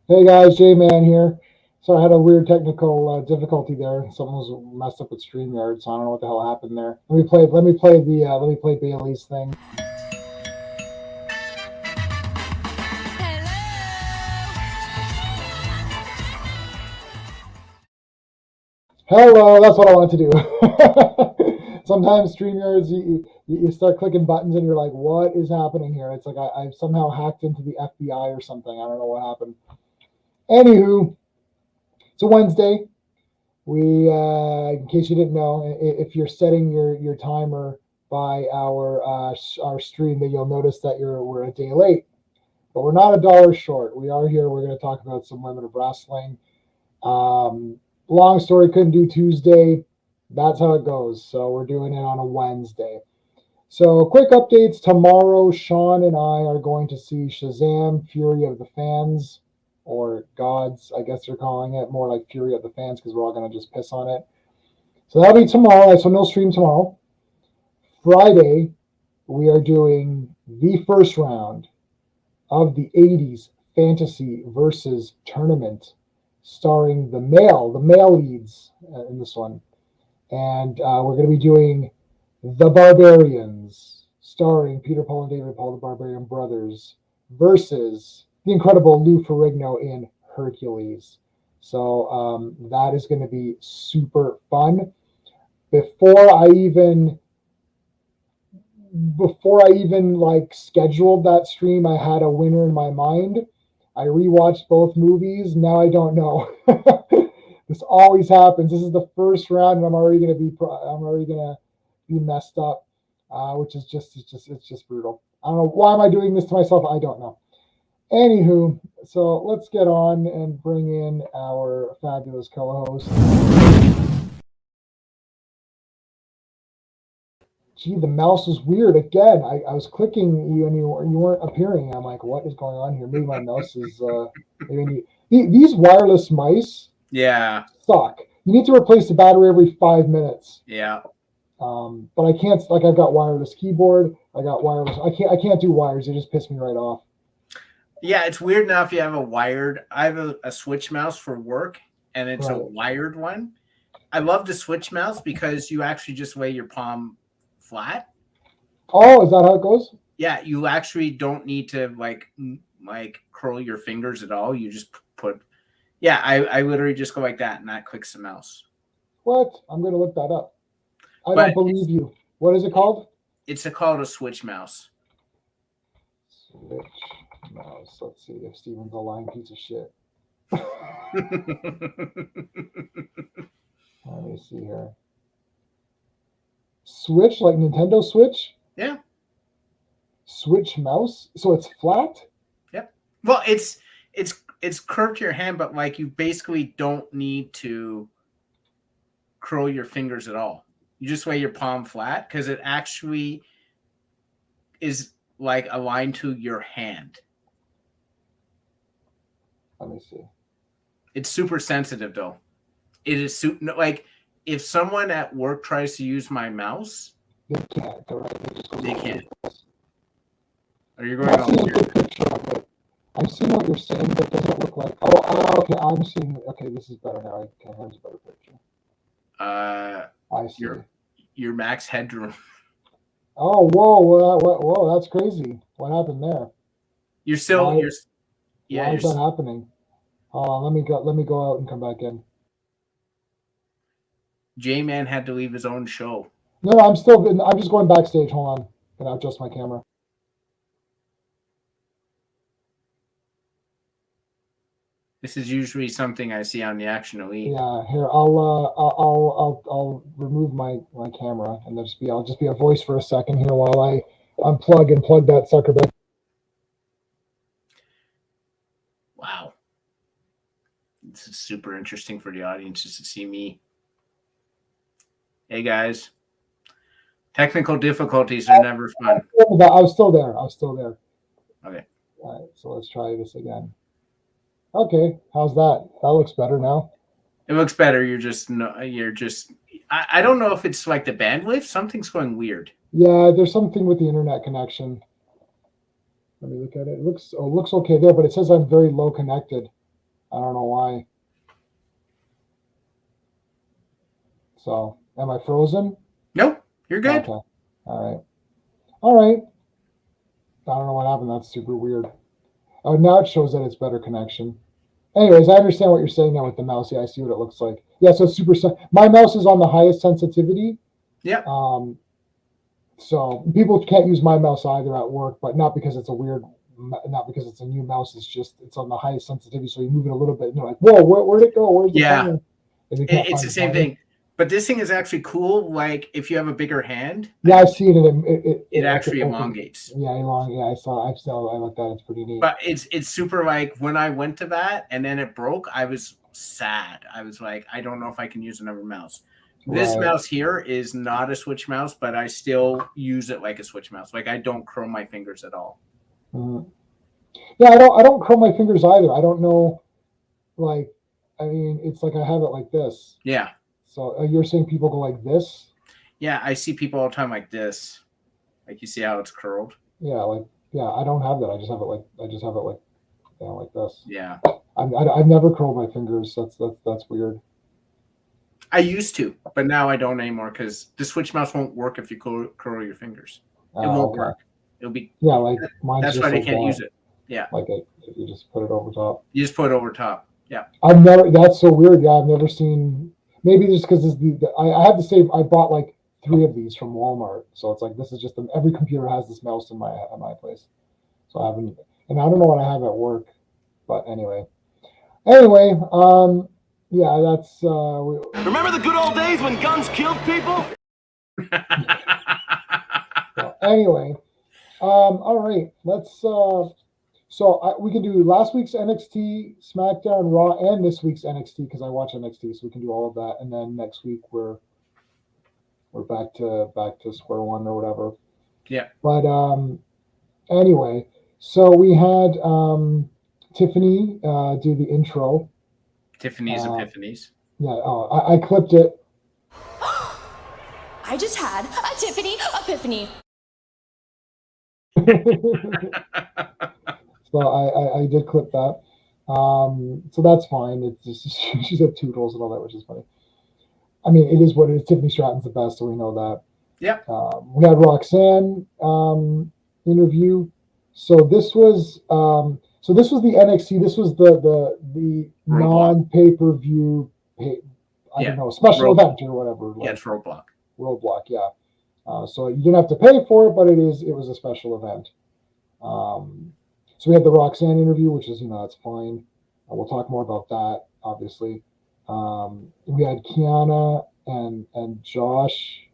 Hey guys, J-Man here. So I had a weird technical difficulty there. Someone was messed up with StreamYard, so I don't know what the hell happened there. Let me play Bailey's thing. Hello, that's what I wanted to do. Sometimes StreamYards, you start clicking buttons and you're like, what is happening here? It's like I've somehow hacked into the FBI or something. I don't know what happened. Anywho, it's a Wednesday. In case you didn't know, if you're setting your timer by our stream, then you'll notice that we're a day late, but we're not a dollar short. We are here. We're going to talk about some women of wrestling. Long story, couldn't do Tuesday. That's how it goes. So we're doing it on a Wednesday. So quick updates. Tomorrow, Sean and I are going to see Shazam: Fury of the Fans, or Gods, I guess they're calling it, more like Fury of the Fans because we're all going to just piss on it. So that'll be tomorrow. So no stream tomorrow. Friday, we are doing the first round of the 80s Fantasy versus Tournament, starring the male leads in this one. And we're going to be doing The Barbarians, starring Peter Paul and David Paul, the Barbarian Brothers, versus the incredible Lou Ferrigno in Hercules. So that is going to be super fun. Before I even like scheduled that stream, I had a winner in my mind. I rewatched both movies. Now I don't know. This always happens. This is the first round, and I'm already gonna be messed up, which is just brutal. I don't know why am I doing this to myself. I don't know. Anywho, so let's get on and bring in our fabulous co-host. Gee, the mouse was weird again. I was clicking you and you weren't appearing. I'm like, what is going on here? Maybe my mouse is maybe these wireless mice Yeah. suck. You need to replace the battery every 5 minutes. Yeah. But I can't. Like I've got wireless keyboard. I got wireless. I can't do wires. They just piss me right off. Yeah, it's weird now if you have a wired. I have a switch mouse for work, and it's a Right. wired one. I love the switch mouse because you actually just lay your palm flat. Oh, is that how it goes? Yeah, you actually don't need to like curl your fingers at all. You just put. Yeah, I literally just go like that, and that clicks the mouse. What? I'm gonna look that up. I don't But believe you. What is it called? it's called a switch mouse. Switch mouse. Let's see if Steven's a lying piece of shit. Let me see here. Switch, like Nintendo Switch? Yeah. Switch mouse? So it's flat? Yep. Well, it's curved to your hand, but like you basically don't need to curl your fingers at all. You just lay your palm flat because it actually is like aligned to your hand. Let me see. It's super sensitive though. It is like if someone at work tries to use my mouse, They can't. They're right. They just go they all over can't. the place. Or you're I'm going all seeing a weird. good picture of it. I'm seeing what you're saying, but it doesn't look like. Oh, okay. I'm seeing. Okay, this is better now. Okay, here's a better picture. Uh, I see. your max headroom. Oh, whoa, that's crazy. What happened there? You're still Why? you're yeah Why you're is that happening? Let me go. Let me go out and come back in. J Man had to leave his own show. No, I'm still. I'm just going backstage. Hold on. Gonna adjust my camera. This is usually something I see on the Action Elite. Yeah, here I'll remove my camera and I'll just be a voice for a second here while I unplug and plug that sucker back. Wow. This is super interesting for the audience just to see me. Hey guys. Technical difficulties are never fun. I was still there. I was still there. Okay. All right, so let's try this again. Okay, how's that? That looks better now. It looks better. I don't know if it's like the bandwidth. Something's going weird. Yeah, there's something with the internet connection. Let me look at it. It looks okay there, but it says I'm very low connected. I don't know why. So, am I frozen? Nope, you're good. Okay. All right. All right. I don't know what happened. That's super weird. Oh, now it shows that it's better connection. Anyways, I understand what you're saying now with the mouse. Yeah, I see what it looks like. Yeah, so it's super. My mouse is on the highest sensitivity. Yep. So people can't use my mouse either at work, but not because it's a new mouse. It's just it's on the highest sensitivity. So you move it a little bit, and they're like, "Whoa, where'd it go? Where's the Yeah. pointer?" And they can't It's find the the same pointer. thing. But this thing is actually cool. Like if you have a bigger hand. Yeah, I see it. And it like actually opens. elongates. Yeah, Yeah, I saw. I looked at it. It's pretty neat. But it's super like when I went to that and then it broke, I was sad. I was like, I don't know if I can use another mouse. This mouse here is not a Switch mouse, but I still use it like a Switch mouse. Like I don't curl my fingers at all. Mm-hmm. Yeah, I don't curl my fingers either. I don't know. Like, I mean, it's like I have it like this. Yeah. So you're saying people go like this? Yeah, I see people all the time like this. Like you see how it's curled. Yeah, I don't have that. I just have it like like this. Yeah. I've never curled my fingers. That's weird. I used to, but now I don't anymore because the Switch mouse won't work if you curl your fingers. It won't work. It'll be like mine's. That's just why they like can't that. use it. Yeah. Like if you just put it over top. You just put it over top. Yeah. I've never. That's so weird. Yeah, I've never seen. Maybe just because I have to say I bought like 3 of these from Walmart, so it's like this is just every computer has this mouse in my place. So I haven't, and I don't know what I have at work, but anyway. Yeah, that's. Remember the good old days when guns killed people? So anyway, all right, let's. We can do last week's NXT, SmackDown, Raw, and this week's NXT because I watch NXT, so we can do all of that, and then next week we're back to square one or whatever. Yeah. But anyway, so we had Tiffany do the intro. Tiffany's Epiphanies. Yeah. I clipped it. I just had a Tiffany epiphany. So I did clip that. So that's fine. It's just she said toodles and all that, which is funny. I mean, it is what it is. Tiffany Stratton's the best, so we know that. Yeah. We had Roxanne interview. So this was the NXT. This was the non pay-per-view. I don't know, special event or whatever. Yeah, it's Roadblock. Roadblock, yeah. So you didn't have to pay for it, but it was a special event. So we had the Roxanne interview, which is that's fine. We'll talk more about that, obviously. We had Kiana and Josh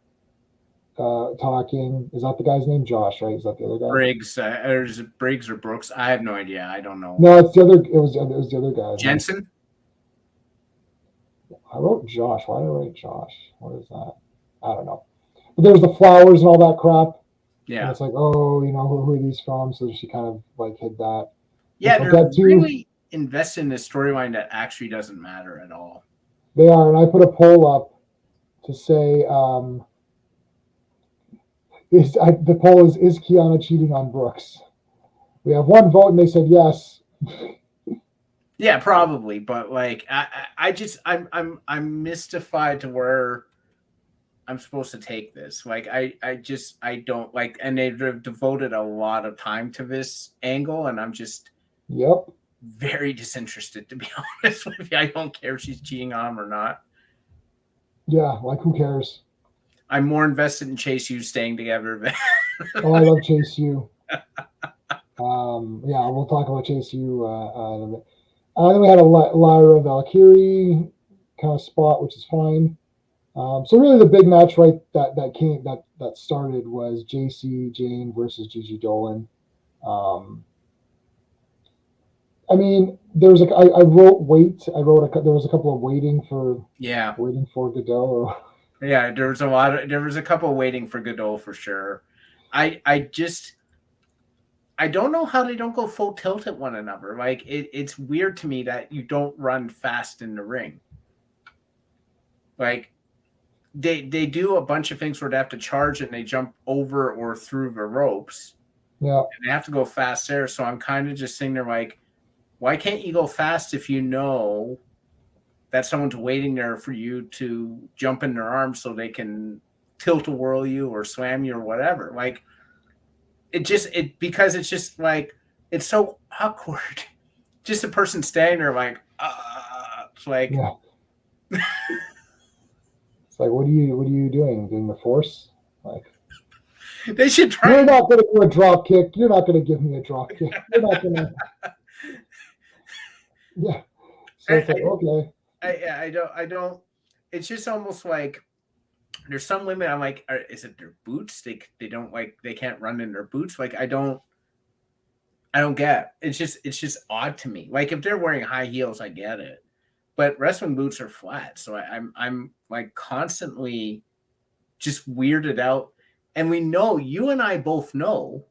talking. Is that the guy's name? Josh, right? Is that the other guy? Briggs, or is it Briggs or Brooks? I have no idea. I don't know. No, it's the other. It was the other guy. Jensen. I wrote Josh. Why did I write Josh? What is that? I don't know. But there's the flowers and all that crap. Yeah. And it's like, oh, who are these from? So she kind of like hid that. Yeah, they're really invested in this storyline that actually doesn't matter at all. They are, and I put a poll up to say, the poll is Kiana cheating on Brooks? We have 1 vote, and they said yes. Yeah, probably, but like I'm mystified to where I'm supposed to take this. Like I don't like, and they've devoted a lot of time to this angle, and I'm just very disinterested, to be honest with you. I don't care if she's cheating on him or not. Yeah, like who cares? I'm more invested in Chase U staying together. Oh, I love Chase U. Yeah, we'll talk about Chase U in a bit. Then we had a Lyra Valkyrie kind of spot, which is fine. So really, the big match that started was JC Jane versus Gigi Dolan. I mean, there was I wrote wait. There was a couple of waiting for Godot. Yeah, there was a couple waiting for Godot for sure. I don't know how they don't go full tilt at one another. Like it's weird to me that you don't run fast in the ring. Like they do a bunch of things where they have to charge and they jump over or through the ropes. Yeah. And they have to go fast there. So I'm kind of just sitting there like, Why can't you go fast if you know that someone's waiting there for you to jump in their arms so they can tilt-a-whirl you or slam you or whatever? Like, because it's just like, it's so awkward. Just a person standing there like, it's like, Yeah. It's like, what are you doing? Doing the force? Like, they should try. you're not going to do a drop kick. You're not going to give me a drop kick. You're not going to. Yeah. So it's like, okay. I don't. It's just almost like there's some limit. I'm like, is it their boots? They don't like, they can't run in their boots. Like, I don't get. It's just odd to me. Like, if they're wearing high heels, I get it, but wrestling boots are flat, so I'm like constantly just weirded out. And we know, you and I both know,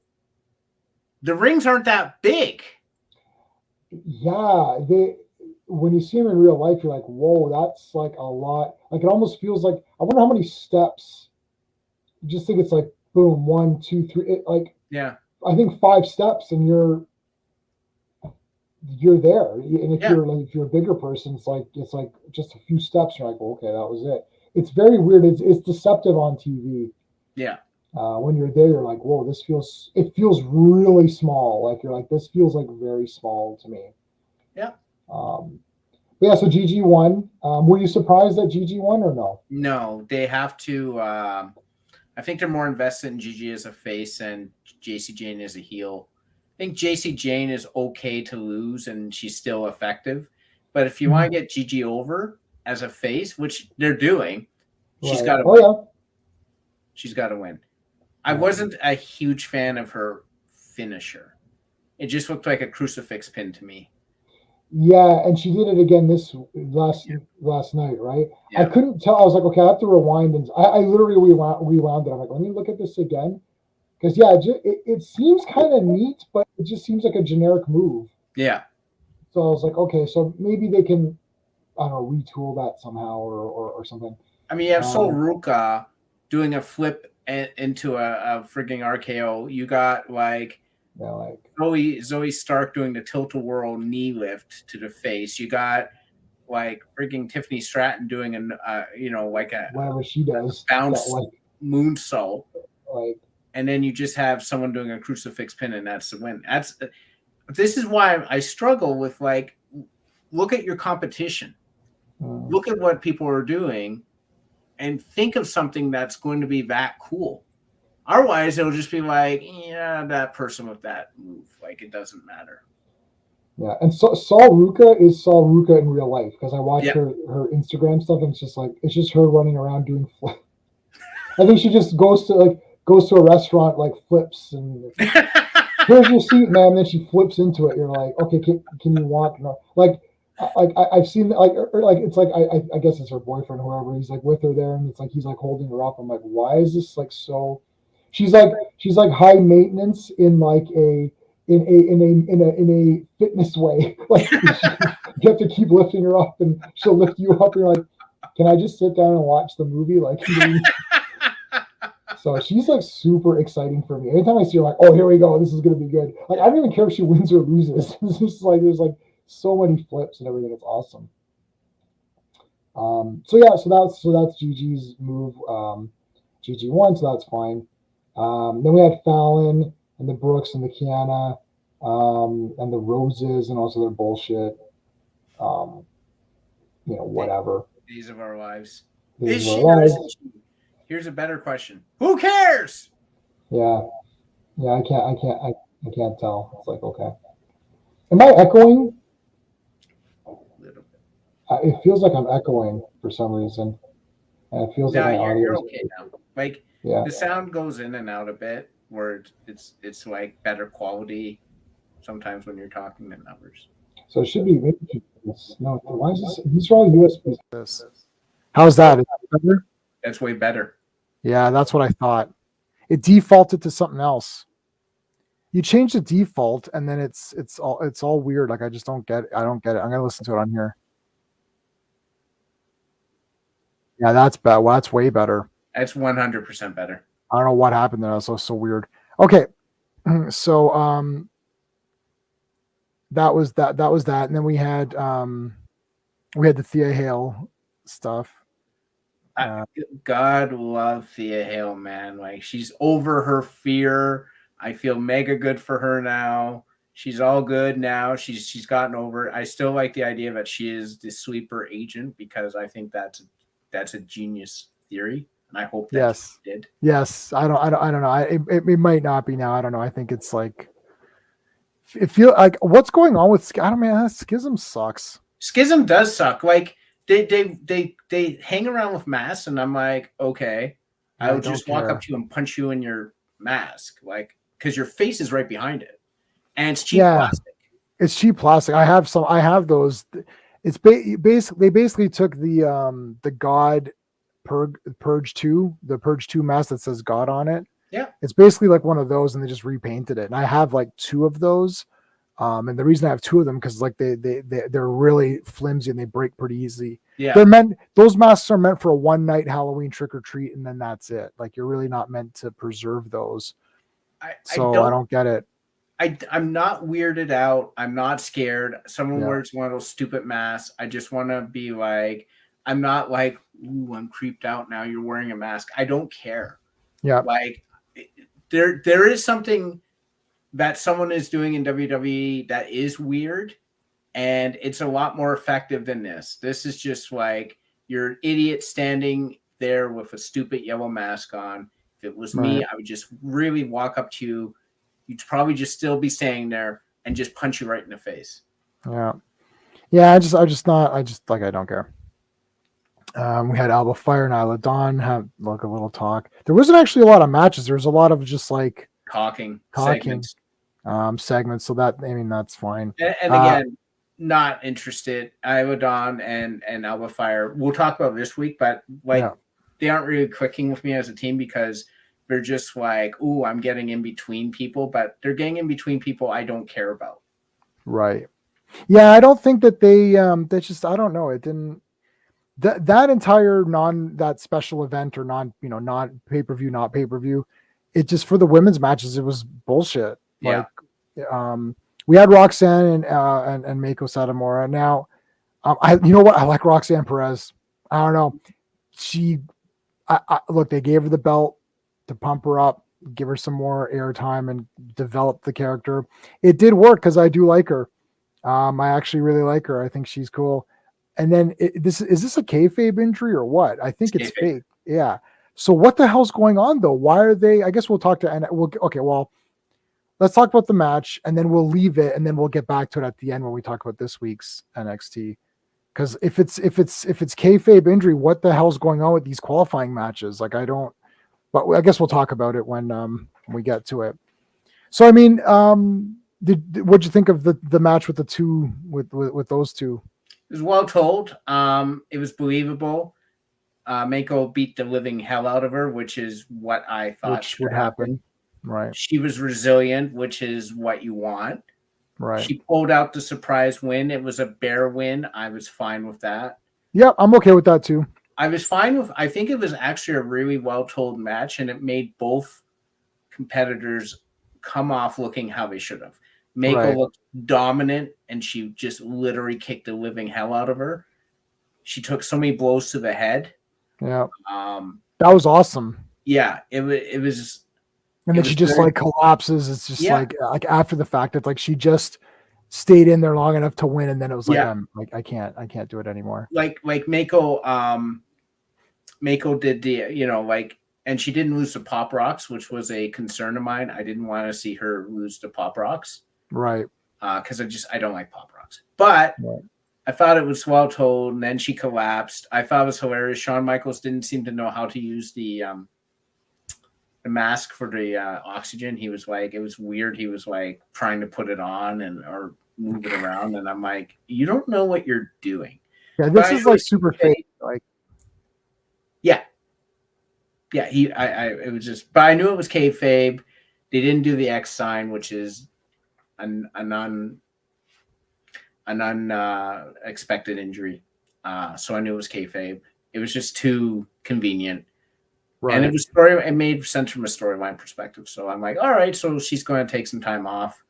the rings aren't that big. Yeah, when you see them in real life, you're like, whoa, that's like a lot. Like, it almost feels like, I wonder how many steps. You just think it's like, boom, 1, 2, 3. Like, Yeah. I think 5 steps and you're there. And if you're a bigger person, it's like just a few steps. You're like, well, okay, that was it. It's very weird. It's deceptive on TV. Yeah. When you're there, you're like, whoa, it feels really small. Like, you're like, this feels like very small to me. Yeah. But yeah, so Gigi won. Were you surprised that Gigi won or no? No, they have to. I think they're more invested in Gigi as a face and JC Jane as a heel. I think JC Jane is okay to lose and she's still effective. But if you want to get Gigi over as a face, which they're doing, she's got to win. Yeah. She's got to win. I wasn't a huge fan of her finisher. It just looked like a crucifix pin to me. Yeah, and she did it again this last night, right? Yeah. I couldn't tell. I was like, okay, I have to rewind, and I literally rewound it. I'm like, let me look at this again, because it seems kind of neat, but it just seems like a generic move. Yeah. So I was like, okay, so maybe they can, I don't know, retool that somehow or something. I mean, you have Sol Ruka doing a flip into a frigging RKO. You got like. Yeah, like Zoe Stark doing the tilt-a-whirl knee lift to the face. You got like frigging Tiffany Stratton doing like a whatever she does, bounce moonsault. Like, and then you just have someone doing a crucifix pin, and that's the win. This is why I struggle with, like, look at your competition, look at what people are doing, and think of something that's going to be that cool. Otherwise, it'll just be like, yeah, that person with that move. Like, it doesn't matter. Yeah, and Sol Ruka is Sol Ruka in real life, because I watch her Instagram stuff, and it's just her running around doing flips. I think she just goes to a restaurant, like, flips, and here's your seat, man. And then she flips into it. You're like, okay, can you walk? No. Like I've seen, like, it's like I guess it's her boyfriend, whoever. He's like with her there, and it's like he's like holding her up. I'm like, why is this like so? She's like high maintenance in like in a fitness way. Like, you have to keep lifting her up, and she'll lift you up. And you're like, can I just sit down and watch the movie? Like, so she's like super exciting for me. Anytime I see her, like, oh, here we go. This is gonna be good. Like, I don't even care if she wins or loses. It's just like there's like so many flips and everything. It's awesome. So that's Gigi's move. Gigi won, so that's fine. Then we had Fallon and the Brooks and the Kiana and the Roses and also their bullshit. Whatever. Days of our lives. Days of our lives. Here's a better question. Who cares? Yeah. I can't tell. It's like, okay. Am I echoing? A little bit. It feels like I'm echoing for some reason. And it feels like my audio. You're okay now. Like, yeah. The sound goes in and out a bit, where it's like better quality sometimes when you're talking to numbers. So it should be. No, why is this? These are all USB. How's that? Is that better? That's way better. Yeah, that's what I thought. It defaulted to something else. You change the default, and then it's all weird. Like, I just don't get it. I don't get it. I'm gonna listen to it on here. Yeah, that's bad. Well, that's way better. That's 100% better. I don't know what happened there. That's so weird. Okay, so that was that. That was that. And then we had the Thea Hale stuff. God love Thea Hale, man. Like she's over her fear. I feel mega good for her now. She's all good now. She's gotten over it. I still like the idea that she is the sleeper agent because I think that's a genius theory, and I hope that Yes. did. Yes. I don't know. It might not be now. I don't know. I think it's like it feel like what's going on with I don't mean Schism sucks. Schism does suck. Like they hang around with masks, and I'm like, okay, I would just walk up to you and punch you in your mask, like because your face is right behind it, and it's cheap plastic. It's cheap plastic. I have some. I have those. It's basically they basically took the God Purge 2, the Purge 2 mask that says God on it. Yeah, it's basically like one of those, and they just repainted it. And I have like 2 of those. And the reason I have 2 of them because like they're really flimsy and they break pretty easy. Yeah, those masks are meant for a one night Halloween trick or treat, and then that's it. Like you're really not meant to preserve those. I don't get it. I'm not weirded out. I'm not scared. Someone wears one of those stupid masks. I just want to be like, I'm not like, ooh, I'm creeped out now. You're wearing a mask. I don't care. Yeah. Like there is something that someone is doing in WWE that is weird, and it's a lot more effective than this. This is just like you're an idiot standing there with a stupid yellow mask on. If it was me, I would just really walk up to you. You'd probably just still be standing there and just punch you right in the face. Yeah. Yeah. I don't care. We had Alba Fire and Isla Dawn have like a little talk. There wasn't actually a lot of matches. There was a lot of just like talking segments. So that, I mean, that's fine. And again, not interested. Isla Dawn and Alba Fire. We'll talk about this week, but they aren't really clicking with me as a team because they're just like, ooh, I'm getting in between people, but they're getting in between people I don't care about. Right. Yeah, I don't think that they just, I don't know. It didn't, that entire that special event or not pay-per-view, not pay-per-view, it just, for the women's matches, it was bullshit. Yeah. Like, we had Roxanne and Mako Satomura. Now, you know what? I like Roxanne Perez. I don't know. Look, they gave her the belt to pump her up, give her some more airtime and develop the character. It did work because I do like her. I actually really like her. I think she's cool. And then is this a kayfabe injury or what? I think it's fake. Yeah. So what the hell's going on though? Why are they? I guess we'll talk to well, let's talk about the match and then we'll leave it and then we'll get back to it at the end when we talk about this week's NXT. Because if it's kayfabe injury, what the hell's going on with these qualifying matches? Like I don't. But I guess we'll talk about it when we get to it. So I mean, what'd you think of the match with the two with those two? It was well told. It was believable. Mako beat the living hell out of her, which is what I thought would happen. Right. She was resilient, which is what you want. Right. She pulled out the surprise win. It was a bare win. I was fine with that. Yeah, I'm okay with that too. I was fine with. I think it was actually a really well told match, and it made both competitors come off looking how they should have. Mako looked dominant, and she just literally kicked the living hell out of her. She took so many blows to the head. Yeah, that was awesome. Yeah, it was. And then she just like collapses. It's just like after the fact, it's like she just stayed in there long enough to win, and then it was like I can't do it anymore. Like Mako did the and she didn't lose to Pop Rocks, which was a concern of mine. I didn't want to see her lose to Pop Rocks. Right. Because I don't like Pop Rocks. But I thought it was well told, and then she collapsed. I thought it was hilarious. Shawn Michaels didn't seem to know how to use the mask for the oxygen. He was like, it was weird. He was like trying to put it on or move it around. And I'm like, you don't know what you're doing. Yeah, this is like super fake. Like, yeah. It was just, but I knew it was kayfabe. They didn't do the X sign, which is an unexpected injury. So I knew it was kayfabe. It was just too convenient. Right. And it made sense from a storyline perspective. So I'm like, all right, so she's going to take some time off.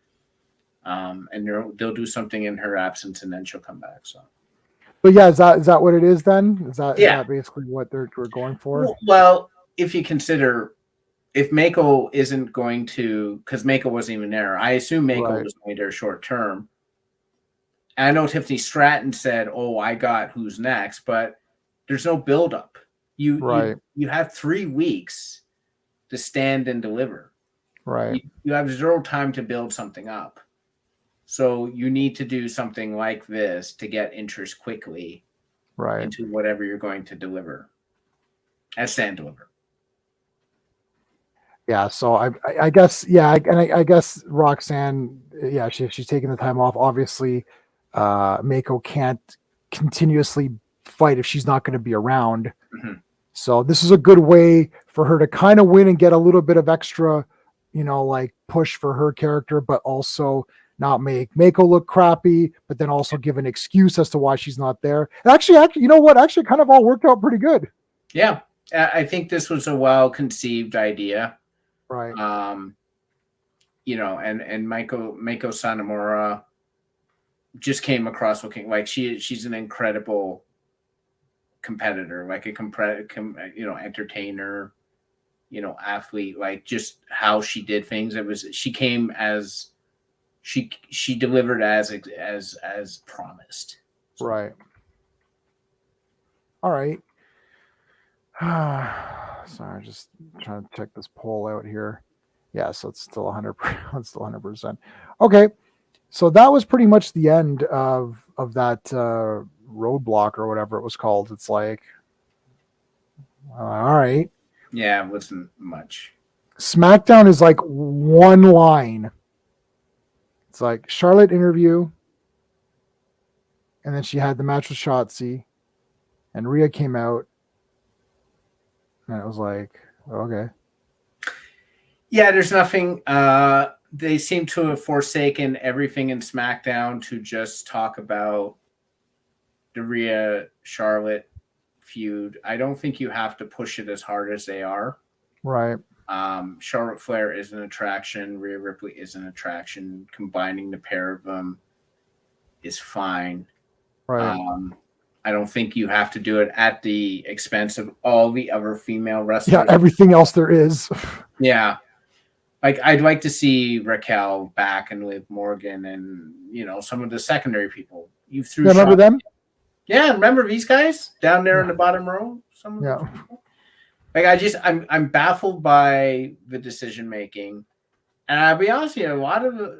and they'll do something in her absence, and then she'll come back. So, But yeah, is that what it is then? Is that yeah. basically what we're going for? Well, if you consider if Mako isn't going to, because Mako wasn't even there. I assume Mako Right. was only there short term. And I know Tiffany Stratton said, "Oh, I got who's next," but there's no buildup. Right. You have 3 weeks to stand and deliver. Right. You have zero time to build something up. So you need to do something like this to get interest quickly Right. into whatever you're going to deliver as stand deliver. Yeah, so I guess I guess Roxanne, yeah, she's taking the time off. Obviously, Mako can't continuously fight if she's not going to be around. Mm-hmm. So this is a good way for her to kind of win and get a little bit of extra, like push for her character, but also not make Mako look crappy, but then also give an excuse as to why she's not there. And actually, you know what? Actually, kind of all worked out pretty good. Yeah, I think this was a well-conceived idea. Right. And Mako Sanomura just came across looking like she's an incredible competitor, like a entertainer, athlete, like just how she did things. She came as she delivered as promised. So. Right. All right. Sorry, just trying to check this poll out here. Yeah, so it's still 100%. It's still 100%. Okay, so that was pretty much the end of that roadblock or whatever it was called. It's like, all right. Yeah, it wasn't much. SmackDown is like one line. It's like Charlotte interview, and then she had the match with Shotzi, and Rhea came out, and it was like, okay. Yeah, there's nothing. They seem to have forsaken everything in SmackDown to just talk about the Rhea Charlotte feud. I don't think you have to push it as hard as they are. Right. Charlotte Flair is an attraction. Rhea Ripley is an attraction. Combining the pair of them is fine. Right. I don't think you have to do it at the expense of all the other female wrestlers. Yeah, everything else there is. Yeah. Like I'd like to see Raquel back and Liv Morgan and some of the secondary people. You threw remember them? Yeah, remember these guys down there in the bottom row? Some of those people? Like I'm baffled by the decision making. And I'll be honest with you, a lot of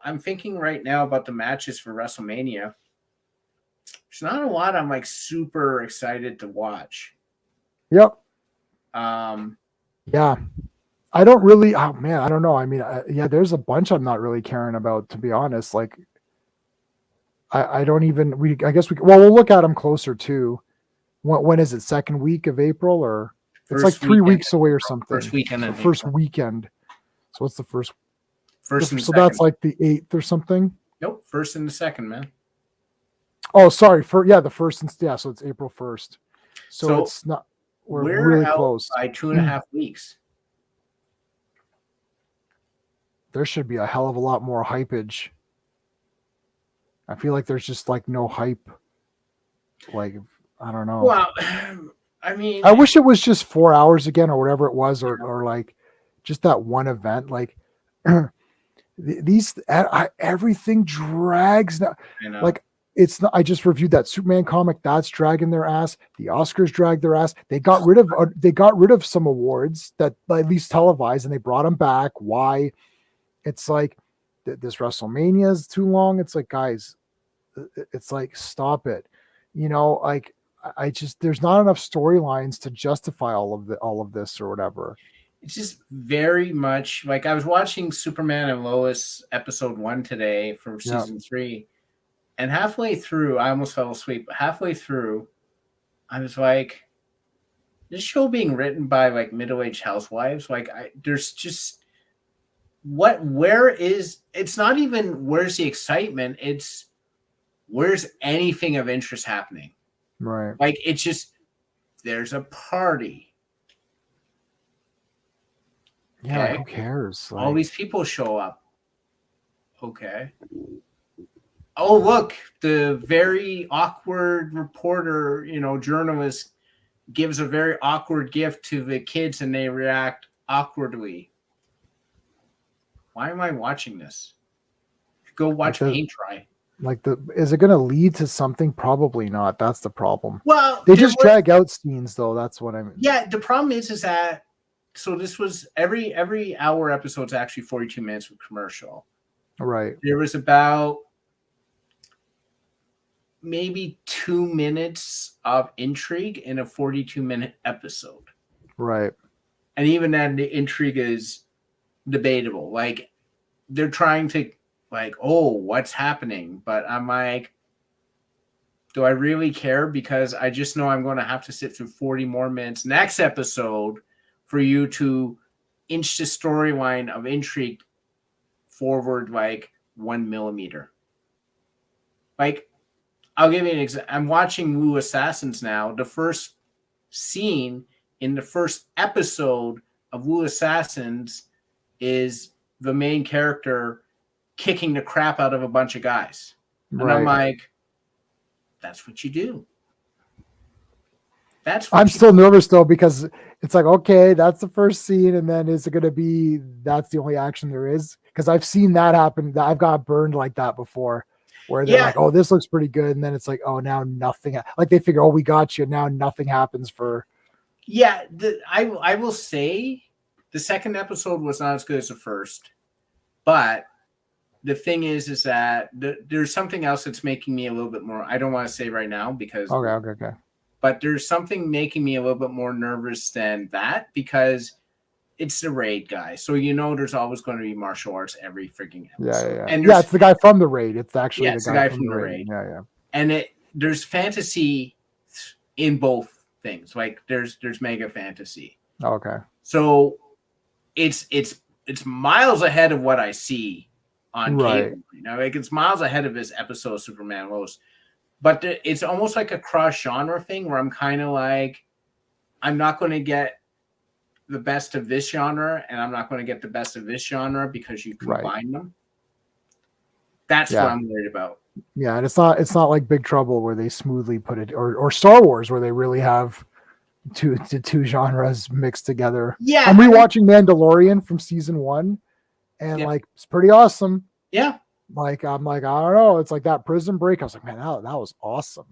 I'm thinking right now about the matches for WrestleMania. There's not a lot I'm like super excited to watch. Yep. Yeah. I don't really. Oh man, I don't know. I mean, there's a bunch I'm not really caring about, to be honest. Like, I don't even. I guess we'll look at them closer too. When is it? Second week of April, or it's like 3 weeks away or something. First weekend. First weekend. So what's the first? First. So that's like the 8th or something. Nope, first and the second, man. Oh, sorry. The first and so it's April 1st. So it's not. We're really close by 2.5 weeks. There should be a hell of a lot more hypeage. I feel like there's just like no hype. Like, I don't know. Well, I mean, I wish it was just 4 hours again or whatever it was, or like just that one event. Like everything drags now. Like it's not, I just reviewed that Superman comic that's dragging their ass. The Oscars dragged their ass. They got rid of some awards that at least televised, and they brought them back. Why? It's like this WrestleMania is too long. It's like, guys, it's like, stop it. Like I just, there's not enough storylines to justify all of this or whatever. It's just very much like I was watching Superman and Lois episode 1 today from season 3, and halfway through, I almost fell asleep. But halfway through, I was like, this show being written by like middle-aged housewives. Like there's just it's not even where's the excitement, it's where's anything of interest happening. Right. Like it's just there's a party. Yeah, who cares? All these people show up. Okay. Oh, look, the very awkward reporter, journalist gives a very awkward gift to the kids and they react awkwardly. Why am I watching this? Go watch Paint Dry. Is it going to lead to something? Probably not. That's the problem. Well, they just drag out scenes though. That's what I mean. Yeah, the problem is that so this was every hour episode is actually 42 minutes with commercial. Right. There was about maybe 2 minutes of intrigue in a 42-minute episode. Right. And even then the intrigue is debatable. Like they're trying to oh, what's happening? But I'm like, do I really care? Because I just know I'm going to have to sit through 40 more minutes next episode for you to inch the storyline of intrigue forward 1 millimeter. I'll give you an example. I'm watching Wu Assassins now. The first scene in the first episode of Wu Assassins is the main character kicking the crap out of a bunch of guys. And I'm like, that's what you do. I'm still nervous though, because it's like, okay, that's the first scene. And then is it going to be, that's the only action there is? Because I've seen that happen. I've got burned like that before where they're like, oh, this looks pretty good. And then it's like, oh, now nothing. Like they figure, oh, we got you. Now nothing happens for. Yeah. I will say the second episode was not as good as the first, but the thing is that there's something else that's making me a little bit more. I don't want to say right now because okay. But there's something making me a little bit more nervous than that because it's the Raid guy. So there's always going to be martial arts every freaking episode. Yeah. And it's the guy from the Raid. It's actually the guy from the Raid. Yeah. And there's fantasy in both things. Like there's mega fantasy. Okay. So it's miles ahead of what I see on cable. It's miles ahead of his episode of Superman Lois. But it's almost like a cross genre thing where I'm kind of like, I'm not going to get the best of this genre and I'm not going to get the best of this genre because you combine them. That's what I'm worried about. Yeah, and it's not like Big Trouble where they smoothly put it, or Star Wars where they really have two genres mixed together. Yeah, I'm rewatching Mandalorian from season 1, and it's pretty awesome. Yeah. I'm like, I don't know. It's like that Prison Break. I was like, man, that was awesome.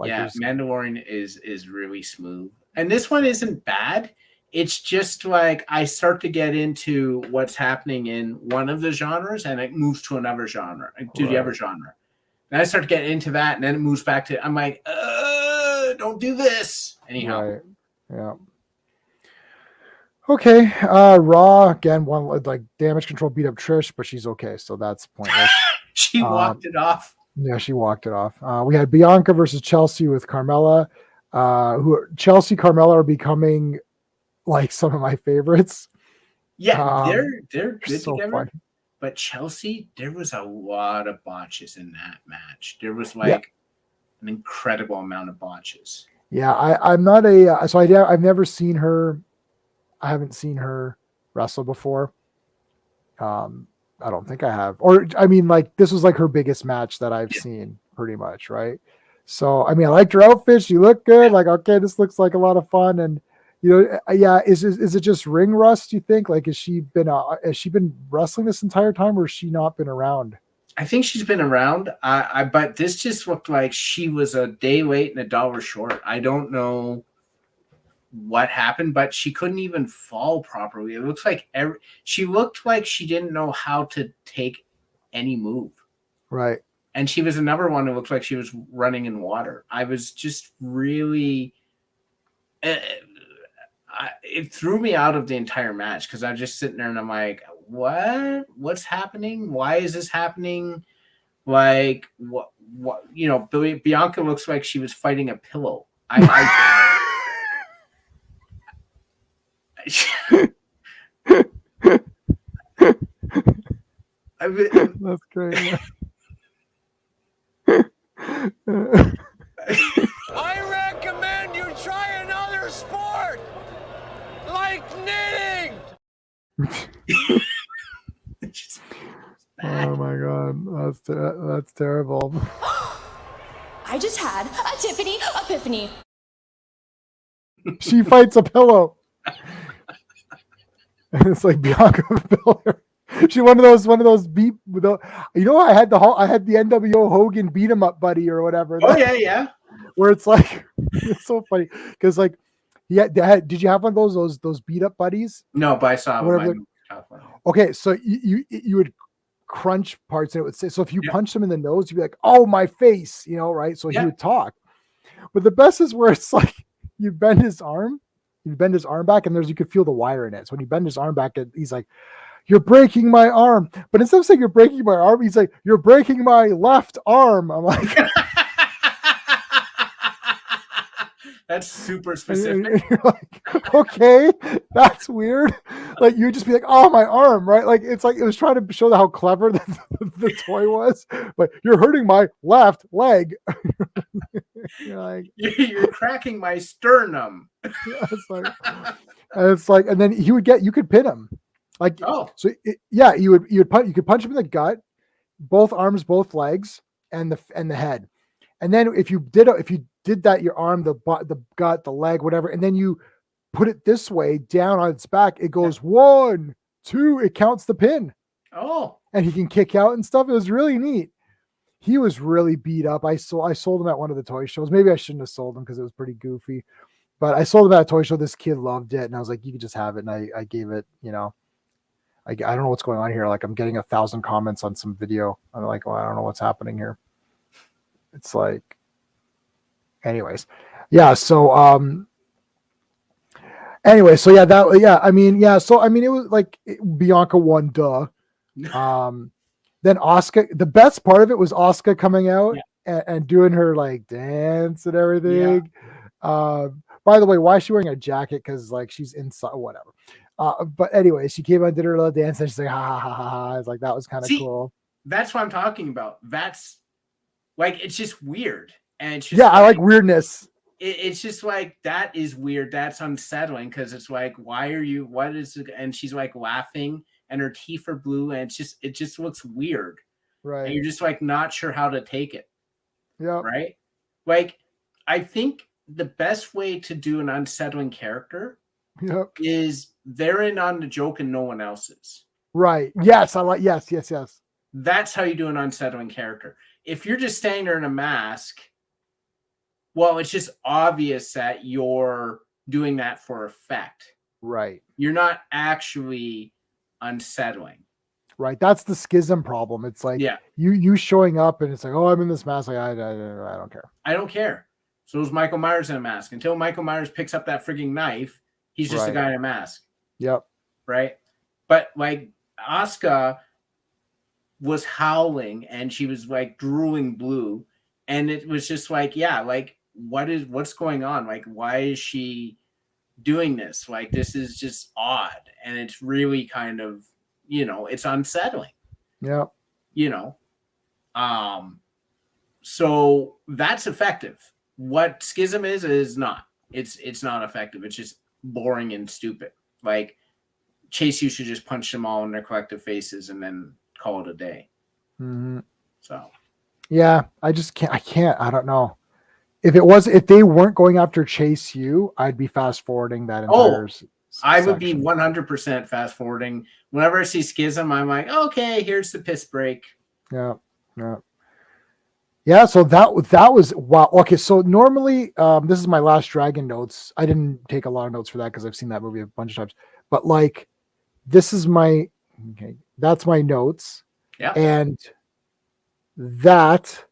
Mandalorian is really smooth. And this one isn't bad. It's just like I start to get into what's happening in one of the genres and it moves to another genre, the other genre. And I start to get into that and then it moves back to, I'm like, don't do this. Anyhow. Right. Yeah. Okay, Raw again. One Damage Control beat up Trish, but she's okay, so that's pointless. She walked it off. Yeah, she walked it off. We had Bianca versus Chelsea with Carmella. Chelsea, Carmella are becoming some of my favorites. Yeah, they're good so together. Fun. But Chelsea, there was a lot of botches in that match. There was an incredible amount of botches. Yeah, I'm not a I've never seen her. I haven't seen her wrestle before. I don't think I have. Or I mean, this was her biggest match that I've seen, pretty much, right? So I mean, I liked her outfit. She looked good. Okay, this looks like a lot of fun. And is it just ring rust? You think? Has she been wrestling this entire time, or has she not been around? I think she's been around. But this just looked like she was a day late and $1 short. I don't know what happened, but she couldn't even fall properly. It looks like she looked like she didn't know how to take any move. Right. And she was another one who looked like she was running in water. I was just really, it threw me out of the entire match because I was just sitting there and I'm like, what's happening? Why is this happening? What, Bianca looks like she was fighting a pillow. That's great. I recommend you try another sport, like knitting. bad. Oh my god, that's terrible. I just had a Tiffany epiphany. She fights a pillow. And it's like Bianca Belair. She one of those beat with the, you know, I had the NWO Hogan beat 'em up buddy or whatever. Oh yeah. Where it's like it's so funny because like did you have one of those beat up buddies? No, but I saw Whatever. top one. Okay, so you would crunch parts and it would say, so if you Yeah. punch him in the nose, you'd be like, oh my face, you know, right? So he Yeah. would talk. But the best is where it's like you bend his arm back, and you could feel the wire in it. So when you bend his arm back, he's like, you're breaking my arm. But instead of saying you're breaking my arm, he's like, you're breaking my left arm. I'm like, That's super specific. and you're like, okay, that's weird. Like you would just be like, oh, my arm, right? Like it's like it was trying to show how clever the toy was. But you're hurting my left leg. You're like, You're cracking my sternum. it's like, and then you could pin him. Like, so you could punch him in the gut, both arms, both legs, and the head. And then if you did that, your arm, the gut, the leg, whatever, and then you put it this way down on its back, it goes 1, 2, it counts the pin. Oh, and he can kick out and stuff. It was really neat. He was really beat up. I sold him at one of the toy shows. Maybe I shouldn't have sold him because it was pretty goofy, but I sold him at a toy show. This kid loved it, and I was like, "You can just have it." And I gave it. You know, I don't know what's going on here. Like I'm getting 1,000 comments on some video. I'm like, well, I don't know what's happening here. It's like, anyways, yeah. So anyway, so yeah, So I mean, it was like Bianca won, duh. Then Asuka, the best part of it was Asuka coming out and doing her like dance and everything. Yeah. By the way, why is she wearing a jacket? Because like she's inside, whatever. But anyway, she came out and did her little dance and she's like, ha ha ha ha ha. It's like, that was kind of cool. That's what I'm talking about. That's like, it's just weird. And it's just yeah, I like weirdness. It's just like, that is weird. That's unsettling because it's like, what is it? And she's like laughing and her teeth are blue and it just looks weird. Right. And you're just like not sure how to take it. Yeah. Right. Like, I think the best way to do an unsettling character is they're in on the joke and no one else is. Right. Yes. Yes. That's how you do an unsettling character. If you're just standing there in a mask, well, it's just obvious that you're doing that for effect. Right. You're not actually unsettling. Right. That's the schism problem. It's like you showing up and it's like, oh, I'm in this mask. Like, I don't care. I don't care. So is Michael Myers in a mask. Until Michael Myers picks up that freaking knife, he's just a guy in a mask. Yep. Right. But like Asuka was howling and she was like drooling blue. And it was just like, like what's going on? Like, why is she doing this? Like, this is just odd. And it's really kind of, it's unsettling. Yeah. So that's effective. What schism is not. It's not effective. It's just boring and stupid. Like, Chase, you should just punch them all in their collective faces and then call it a day. Mm-hmm. So. Yeah, I just can't. I don't know. If they weren't going after Chase U, I'd be fast forwarding that entire I would be 100% fast forwarding. Whenever I see Schism, I'm like, okay, here's the piss break. Yeah. So that was wow. Okay, so normally this is my Last Dragon notes. I didn't take a lot of notes for that because I've seen that movie a bunch of times. But like, that's my notes. Yeah. And that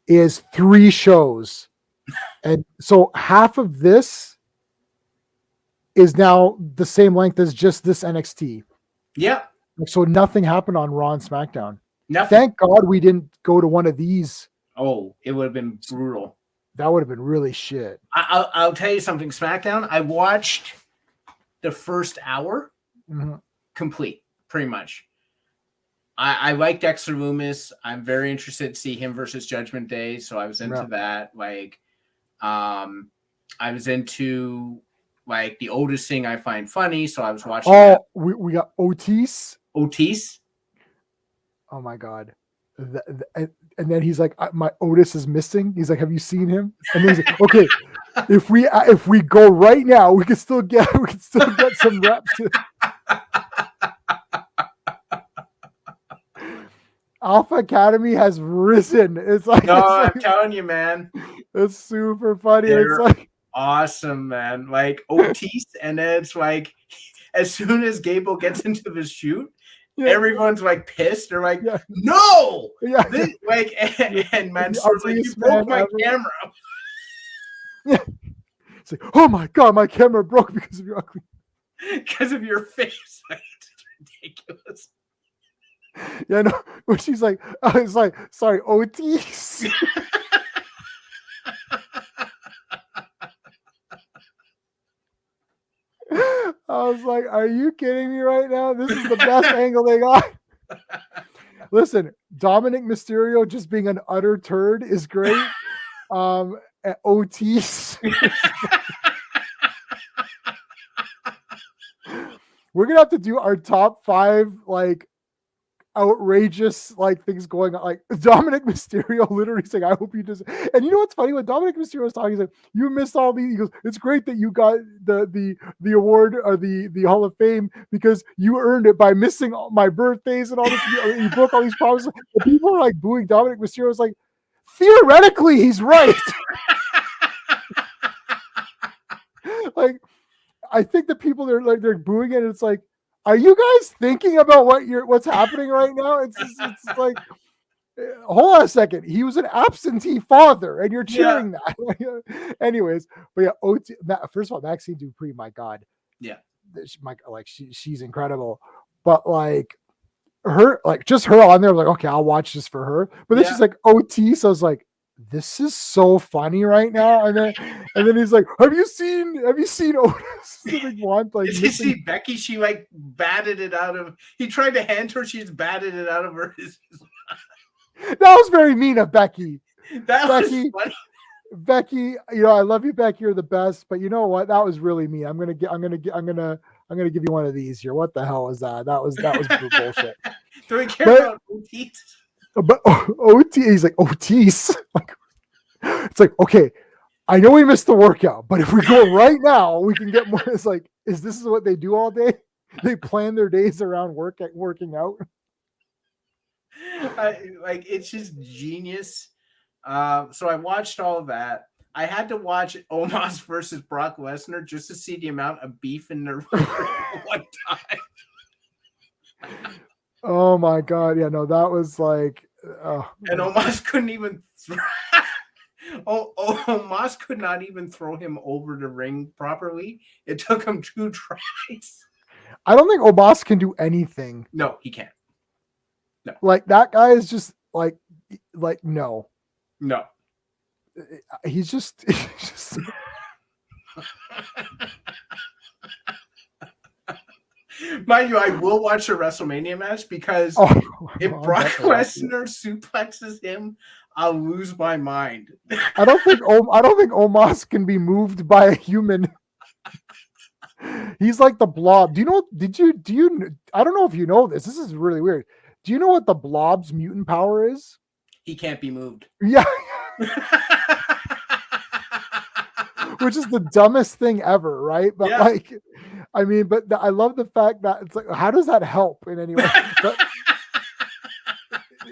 is 3 shows. And so half of this is now the same length as just this NXT. Yeah. So nothing happened on Raw and SmackDown. Nothing. Thank God we didn't go to one of these. Oh, it would have been brutal. That would have been really shit. I'll tell you something. SmackDown, I watched the first hour complete, pretty much. I like Dexter Lumis. I'm very interested to see him versus Judgment Day. So I was into that. Like, I was into like the Otis thing I find funny. So I was watching. Oh, we got Otis. Otis? Oh my god. And then he's like, my Otis is missing. He's like, have you seen him? And then he's like, okay, if we go right now, we can still get some reps. Alpha Academy has risen. It's like, No, it's like, I'm telling you, man. it's super funny. They're It's like awesome, man. Like Otis, and then it's like as soon as Gable gets into the shoot, yeah, everyone's like pissed. They're like, yeah, no, yeah. this, like, and The Mansoor's like, you ugliest broke man my ever. camera. Yeah. It's like, oh my god, my camera broke because of your ugly. Because of your face. Like, it's ridiculous. Yeah, no. When she's like, it's like, sorry, Otis. I was like, are you kidding me right now? This is the best angle they got. Listen, Dominic Mysterio just being an utter turd is great. Otis. We're gonna have to do our top 5 like outrageous like things going on. Like Dominic Mysterio literally saying, I hope you just, and you know what's funny when Dominic Mysterio was talking, he's like, you missed all these. He goes, it's great that you got the award or the Hall of Fame because you earned it by missing all my birthdays and all this. You broke all these promises. And people are like booing Dominic Mysterio. Is like, theoretically, he's right. Like, I think the people they're booing it. And it's like, are you guys thinking about what's happening right now? It's like, hold on a second. He was an absentee father, and you're cheering that. Anyways, but yeah, first of all, Maxine Dupree, my God, Yeah, she's incredible. But like her, like just her on there, I'm like, okay, I'll watch this for her. But then she's like OT, so I was like, this is so funny right now. And then he's like, have you seen Otis? Like, did you see Becky? She like batted it out of. He tried to hand her. She's batted it out of her. That was very mean of Becky. That Becky, was funny. Becky, you know, I love you, Becky. You're the best. But you know what? That was really mean. I'm gonna give you one of these here. What the hell is that? That was bullshit. Do we care about Otis? But OT, he's like, Otis. Like, it's like, okay, I know we missed the workout, but if we go right now, we can get more. It's like, is this what they do all day? They plan their days around working out. Like, it's just genius. So I watched all of that. I had to watch Omos versus Brock Lesnar just to see the amount of beef in their one time. Oh my god, yeah, no, that was like, and Omos couldn't even. Omos could not even throw him over the ring properly. It took him 2 tries. I don't think Omos can do anything. No, he can't. No, like that guy is just like no. He's just. Mind you, I will watch a WrestleMania match because if Brock Lesnar suplexes him, I'll lose my mind. I don't think Omos can be moved by a human. He's like the Blob. Do you know? Do you? I don't know if you know this. This is really weird. Do you know what the Blob's mutant power is? He can't be moved. Yeah. Which is the dumbest thing ever, right? But like, I mean, but I love the fact that it's like, how does that help in any way? But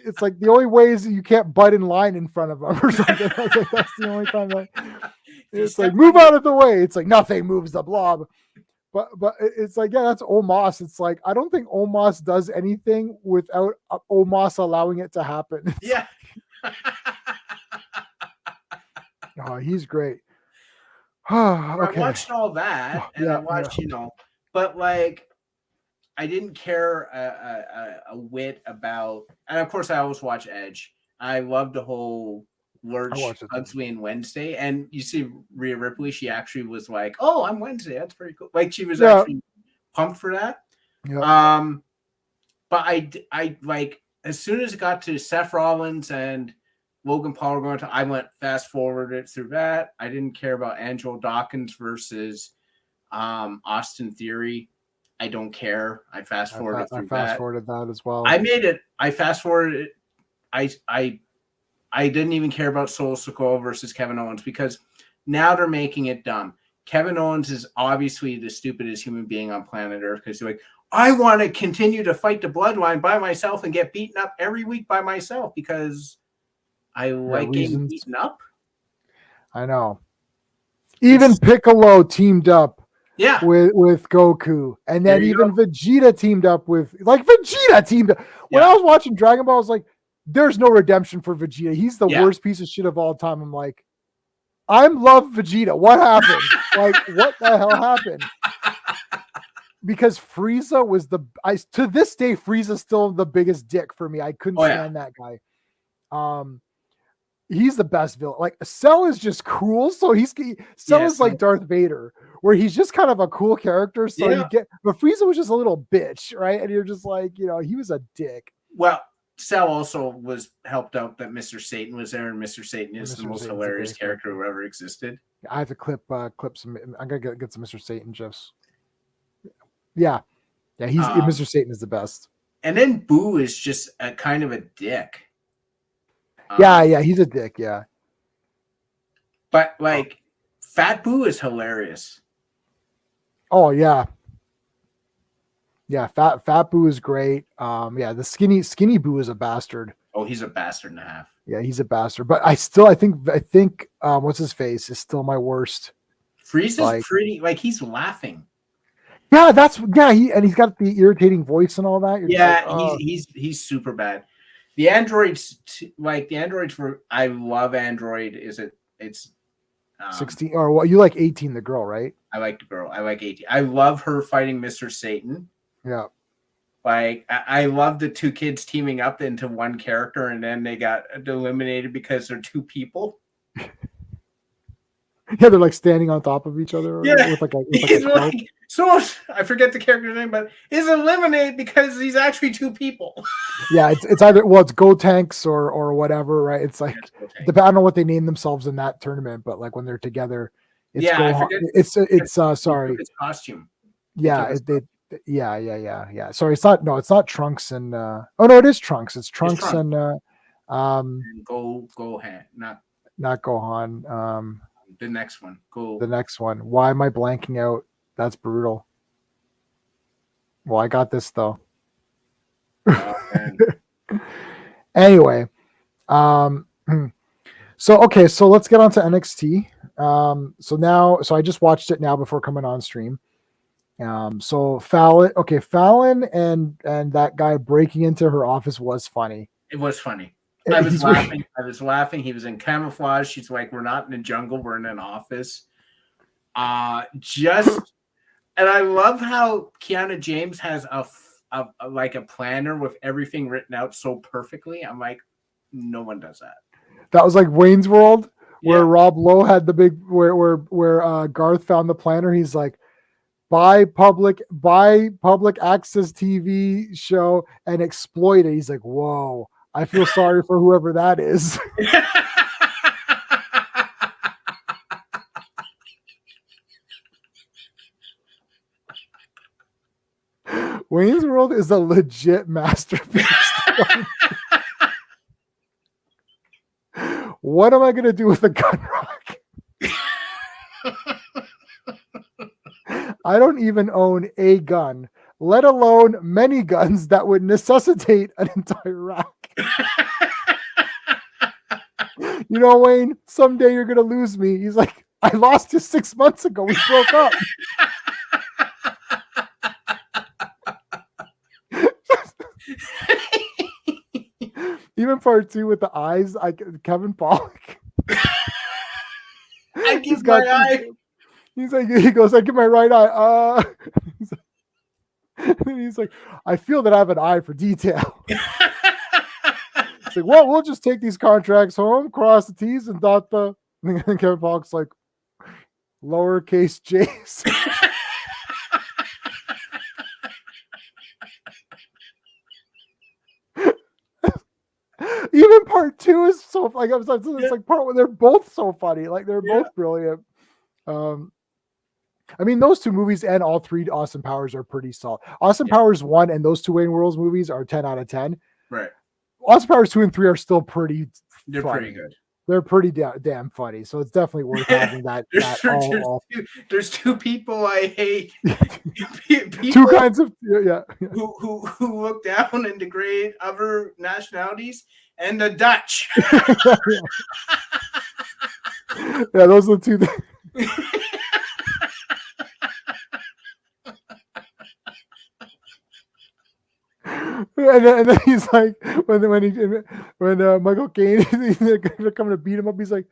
it's like the only way is you can't butt in line in front of them or something. That's the only time that it's like, move out of the way. It's like nothing moves the Blob. But it's like, yeah, that's Omos. It's like, I don't think Omos does anything without Omos allowing it to happen. Yeah. Oh, he's great. Okay. I watched all that, and I watched, but like, I didn't care a whit about, and of course, I always watch Edge. I love the whole Lurch, Huxley, and Wednesday, and you see Rhea Ripley. She actually was like, "Oh, I'm Wednesday. That's pretty cool." Like, she was actually pumped for that. Yeah. But I like, as soon as it got to Seth Rollins and Logan Paul going to, I went fast forwarded through that. I didn't care about Angelo Dawkins versus Austin Theory. I don't care. I fast forwarded I through fast that. forwarded that as well. I made it. I fast forwarded it. I didn't even care about Solo Sikoa versus Kevin Owens because now they're making it dumb. Kevin Owens is obviously the stupidest human being on planet Earth because they're like, I want to continue to fight the bloodline by myself and get beaten up every week by myself because I like getting beaten up. I know. Even Piccolo teamed up Yeah. with Goku. And then even Vegeta teamed up with When Yeah. I was watching Dragon Ball, I was like, there's no redemption for Vegeta. He's the worst piece of shit of all time. I'm like, I love Vegeta. What happened? Like, what the hell happened? Because Frieza was to this day, Frieza's still the biggest dick for me. I couldn't stand that guy. He's the best villain. Like Cell is just cool. So Cell is like Darth Vader, where he's just kind of a cool character. So but Frieza was just a little bitch, right? And you're just like, he was a dick. Well, Cell also was helped out that Mr. Satan was there, and Mr. Satan is the most hilarious character who ever existed. I have to clip some. I'm gonna get some Mr. Satan gifs. Yeah, he's Mr. Satan is the best. And then Boo is just a kind of a dick. Yeah, he's a dick. Yeah, but like Fat Boo is hilarious. Oh yeah. Yeah, Fat Boo is great. The skinny Boo is a bastard. Oh, he's a bastard and a half. Yeah, he's a bastard. But I think what's his face is still my worst. Frieza's pretty, like he's laughing. Yeah, he's got the irritating voice and all that. He's super bad. The androids, I love Android. It's 16 or what? You like 18, the girl, right? I like the girl. I like 18. I love her fighting Mr. Satan. Yeah. Like I love the two kids teaming up into one character, and then they got eliminated because they're two people. Yeah, they're like standing on top of each other. With like a so I forget the character's name, but is eliminated because he's actually two people. Yeah, it's either it's Go Tanks or whatever, right? It's like I don't know what they name themselves in that tournament, but like when they're together, it's sorry, his costume. Yeah, yeah. Sorry, it's not Trunks and oh no, it is Trunks. It's Trunks and Gohan, not Gohan. The next one. The next one. Why am I blanking out? That's brutal. Well, I got this though. Anyway, so let's get on to NXT. So I just watched it now before coming on stream. So Fallon and that guy breaking into her office was funny. It was funny. I was laughing. I was laughing. He was in camouflage. She's like, we're not in a jungle. We're in an office. And I love how Kiana James has a planner with everything written out so perfectly. I'm like, no one does that. That was like Wayne's World, where Rob Lowe had the big where Garth found the planner. He's like, buy public access TV show and exploit it. He's like, whoa. I feel sorry for whoever that is. Wayne's World is a legit masterpiece. What am I going to do with a gun rock? I don't even own a gun, let alone many guns that would necessitate an entire rack. Wayne, someday you're going to lose me. He's like, I lost you 6 months ago. We broke up. Even part 2 with the eyes, Kevin Pollak. I give my eye. He goes, I give my right eye. He's like, I feel that I have an eye for detail. It's like, well, we'll just take these contracts home, cross the T's and dot the. And then Kevin Pollak's like, lowercase j's. Even part 2 is so like it's like part where they're both so funny, like they're both brilliant. I mean, those two movies and all three Austin Powers are pretty solid. Austin Powers 1 and those two Wayne Worlds movies are 10 out of 10. Right. Austin Powers 2 and 3 are still pretty They're funny. pretty good. They're pretty damn funny. So it's definitely worth having that. There's two people I hate. People two kinds of who look down and degrade other nationalities, and the Dutch. Yeah, those are the two things. And then he's like, when Michael Caine they're coming to beat him up, he's like,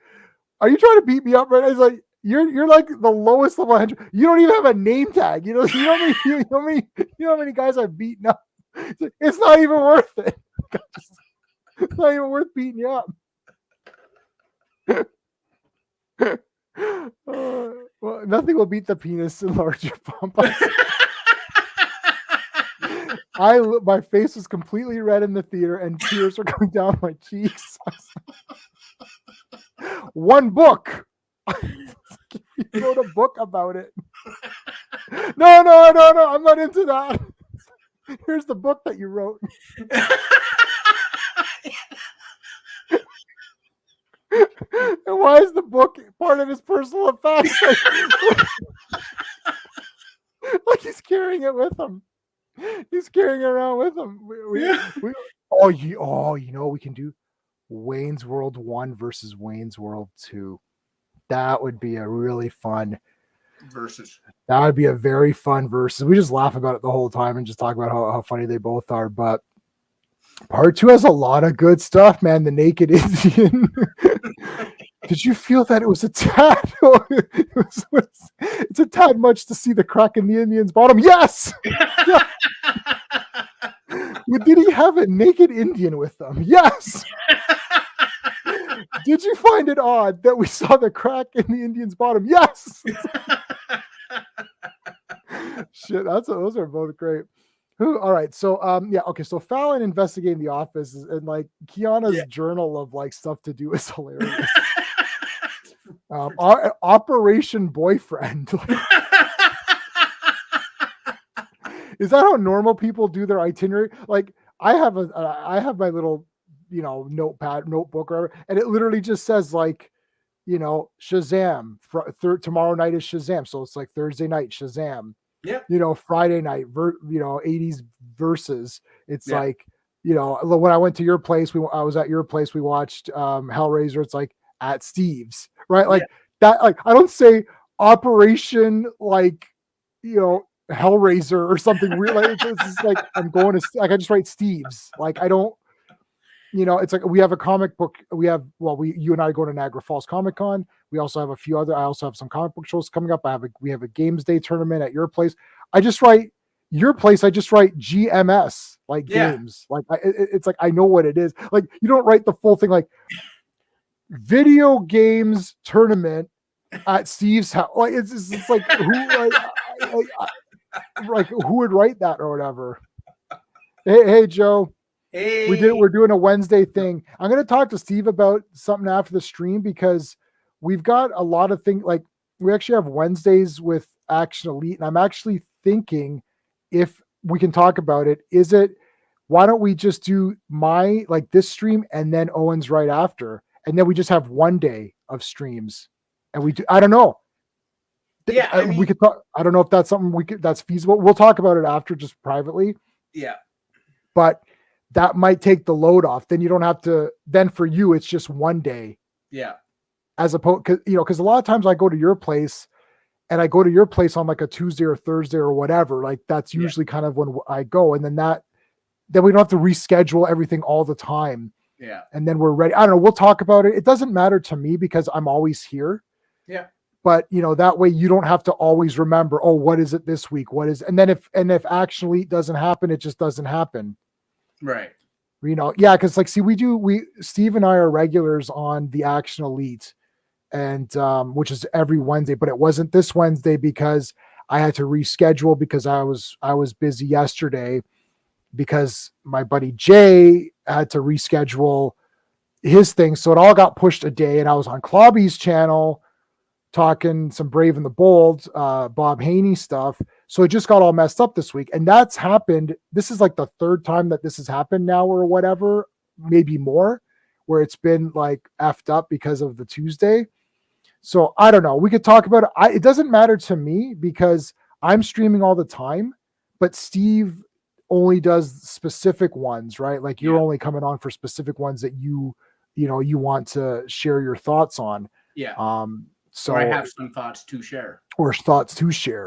"Are you trying to beat me up?" Right? He's like, "You're like the lowest level 100. You don't even have a name tag. You know how many guys I've beaten up. It's not even worth it. It's not even worth beating you up." Well, nothing will beat the penis enlarger pump. My face was completely red in the theater and tears were coming down my cheeks. One book. You wrote a book about it. No, I'm not into that. Here's the book that you wrote. And why is the book part of his personal effects? Like he's carrying it with him. He's carrying it around with him. We can do Wayne's World 1 versus Wayne's World 2. That would be a really fun versus. That would be a very fun versus. We just laugh about it the whole time and just talk about how funny they both are. But part 2 has a lot of good stuff, man. The Naked Indian. Did you feel that it was a tad? It's a tad much to see the crack in the Indian's bottom. Yes. Yeah. Did he have a naked Indian with them? Yes. Did you find it odd that we saw the crack in the Indian's bottom? Yes. Shit, those are both great. All right, so okay. So Fallon investigating the office and like Kiana's journal of like stuff to do is hilarious. Operation Boyfriend. Is that how normal people do their itinerary? Like I have my little, notebook or whatever, and it literally just says like, Shazam. Tomorrow night is Shazam, so it's like Thursday night Shazam. Yeah. Friday night, 80s verses. It's like, when I went to your place, I was at your place. We watched Hellraiser. It's like at Steve's, right? Like that. Like I don't say Operation Hellraiser or something weird. Like it's just like I'm going to I just write Steve's. Like I don't. It's like we have a comic book. You and I go to Niagara Falls Comic Con. We also have I also have some comic book shows coming up. We have a games day tournament at your place. I just write your place. I just write GMS, like games. Like it's like, I know what it is. Like you don't write the full thing, like video games tournament at Steve's house. Like it's like who would write that or whatever. Hey, Joe. Hey. We're doing a Wednesday thing. I'm going to talk to Steve about something after the stream because we've got a lot of things. Like we actually have Wednesdays with Action Elite, and I'm actually thinking if we can talk about it. Why don't we just do this stream and then Owen's right after, and then we just have one day of streams, and we do. I don't know. Yeah, we could talk. I don't know if that's something that's feasible. We'll talk about it after, just privately. Yeah, but that might take the load off. Then you don't have to. Then for you, it's just one day. Yeah. As opposed, because a lot of times I go to your place, and I go to your place on like a Tuesday or Thursday or whatever. Like that's usually kind of when I go, and then we don't have to reschedule everything all the time. Yeah. And then we're ready. I don't know. We'll talk about it. It doesn't matter to me because I'm always here. Yeah. But that way you don't have to always remember, oh, what is it this week? And then if Action Elite doesn't happen, it just doesn't happen. Right. Because like, see, Steve and I are regulars on the Action Elite, and which is every Wednesday, but it wasn't this Wednesday because I had to reschedule because I was busy yesterday because my buddy Jay had to reschedule his thing. So it all got pushed a day, and I was on Clobby's channel talking some Brave and the Bold, Bob Haney stuff. So it just got all messed up this week. And that's happened. This is like the third time that this has happened now or whatever, maybe more, where it's been like effed up because of the Tuesday. So I don't know. We could talk about it. It doesn't matter to me because I'm streaming all the time, but Steve only does specific ones, right? Like you're only coming on for specific ones that you want to share your thoughts on. Yeah. So or I have some thoughts to share.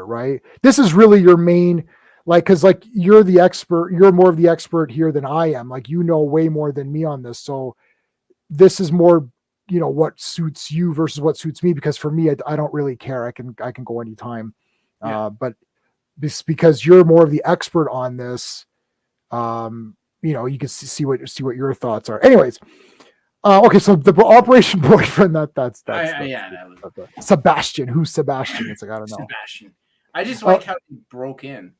Right? This is really your main, like, because like you're the expert, you're more of the expert here than I am. Like, you know way more than me on this. So this is more, what suits you versus what suits me, because for me, I don't really care. I can go anytime. But this, because you're more of the expert on this, you can see what your thoughts are. Anyways. Okay, so the Operation Boyfriend, that's Sebastian. Who's Sebastian? It's like, I don't know. Sebastian. I just like how he broke in.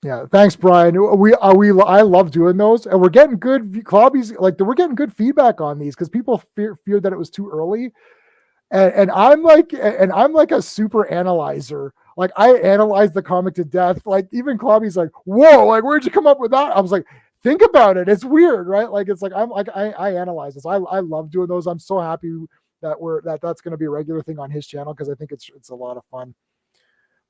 Yeah, thanks, Brian. I love doing those, and we're getting good Clobbies. Like, we're getting good feedback on these because people feared that it was too early, and I'm like a super analyzer. Like, I analyze the comic to death. Like, even Clobby's like, "Whoa! Like, where'd you come up with that?" I was like, think about it. It's weird, right? Like, it's like I analyze this. I love doing those. I'm so happy that that's going to be a regular thing on his channel because I think it's a lot of fun.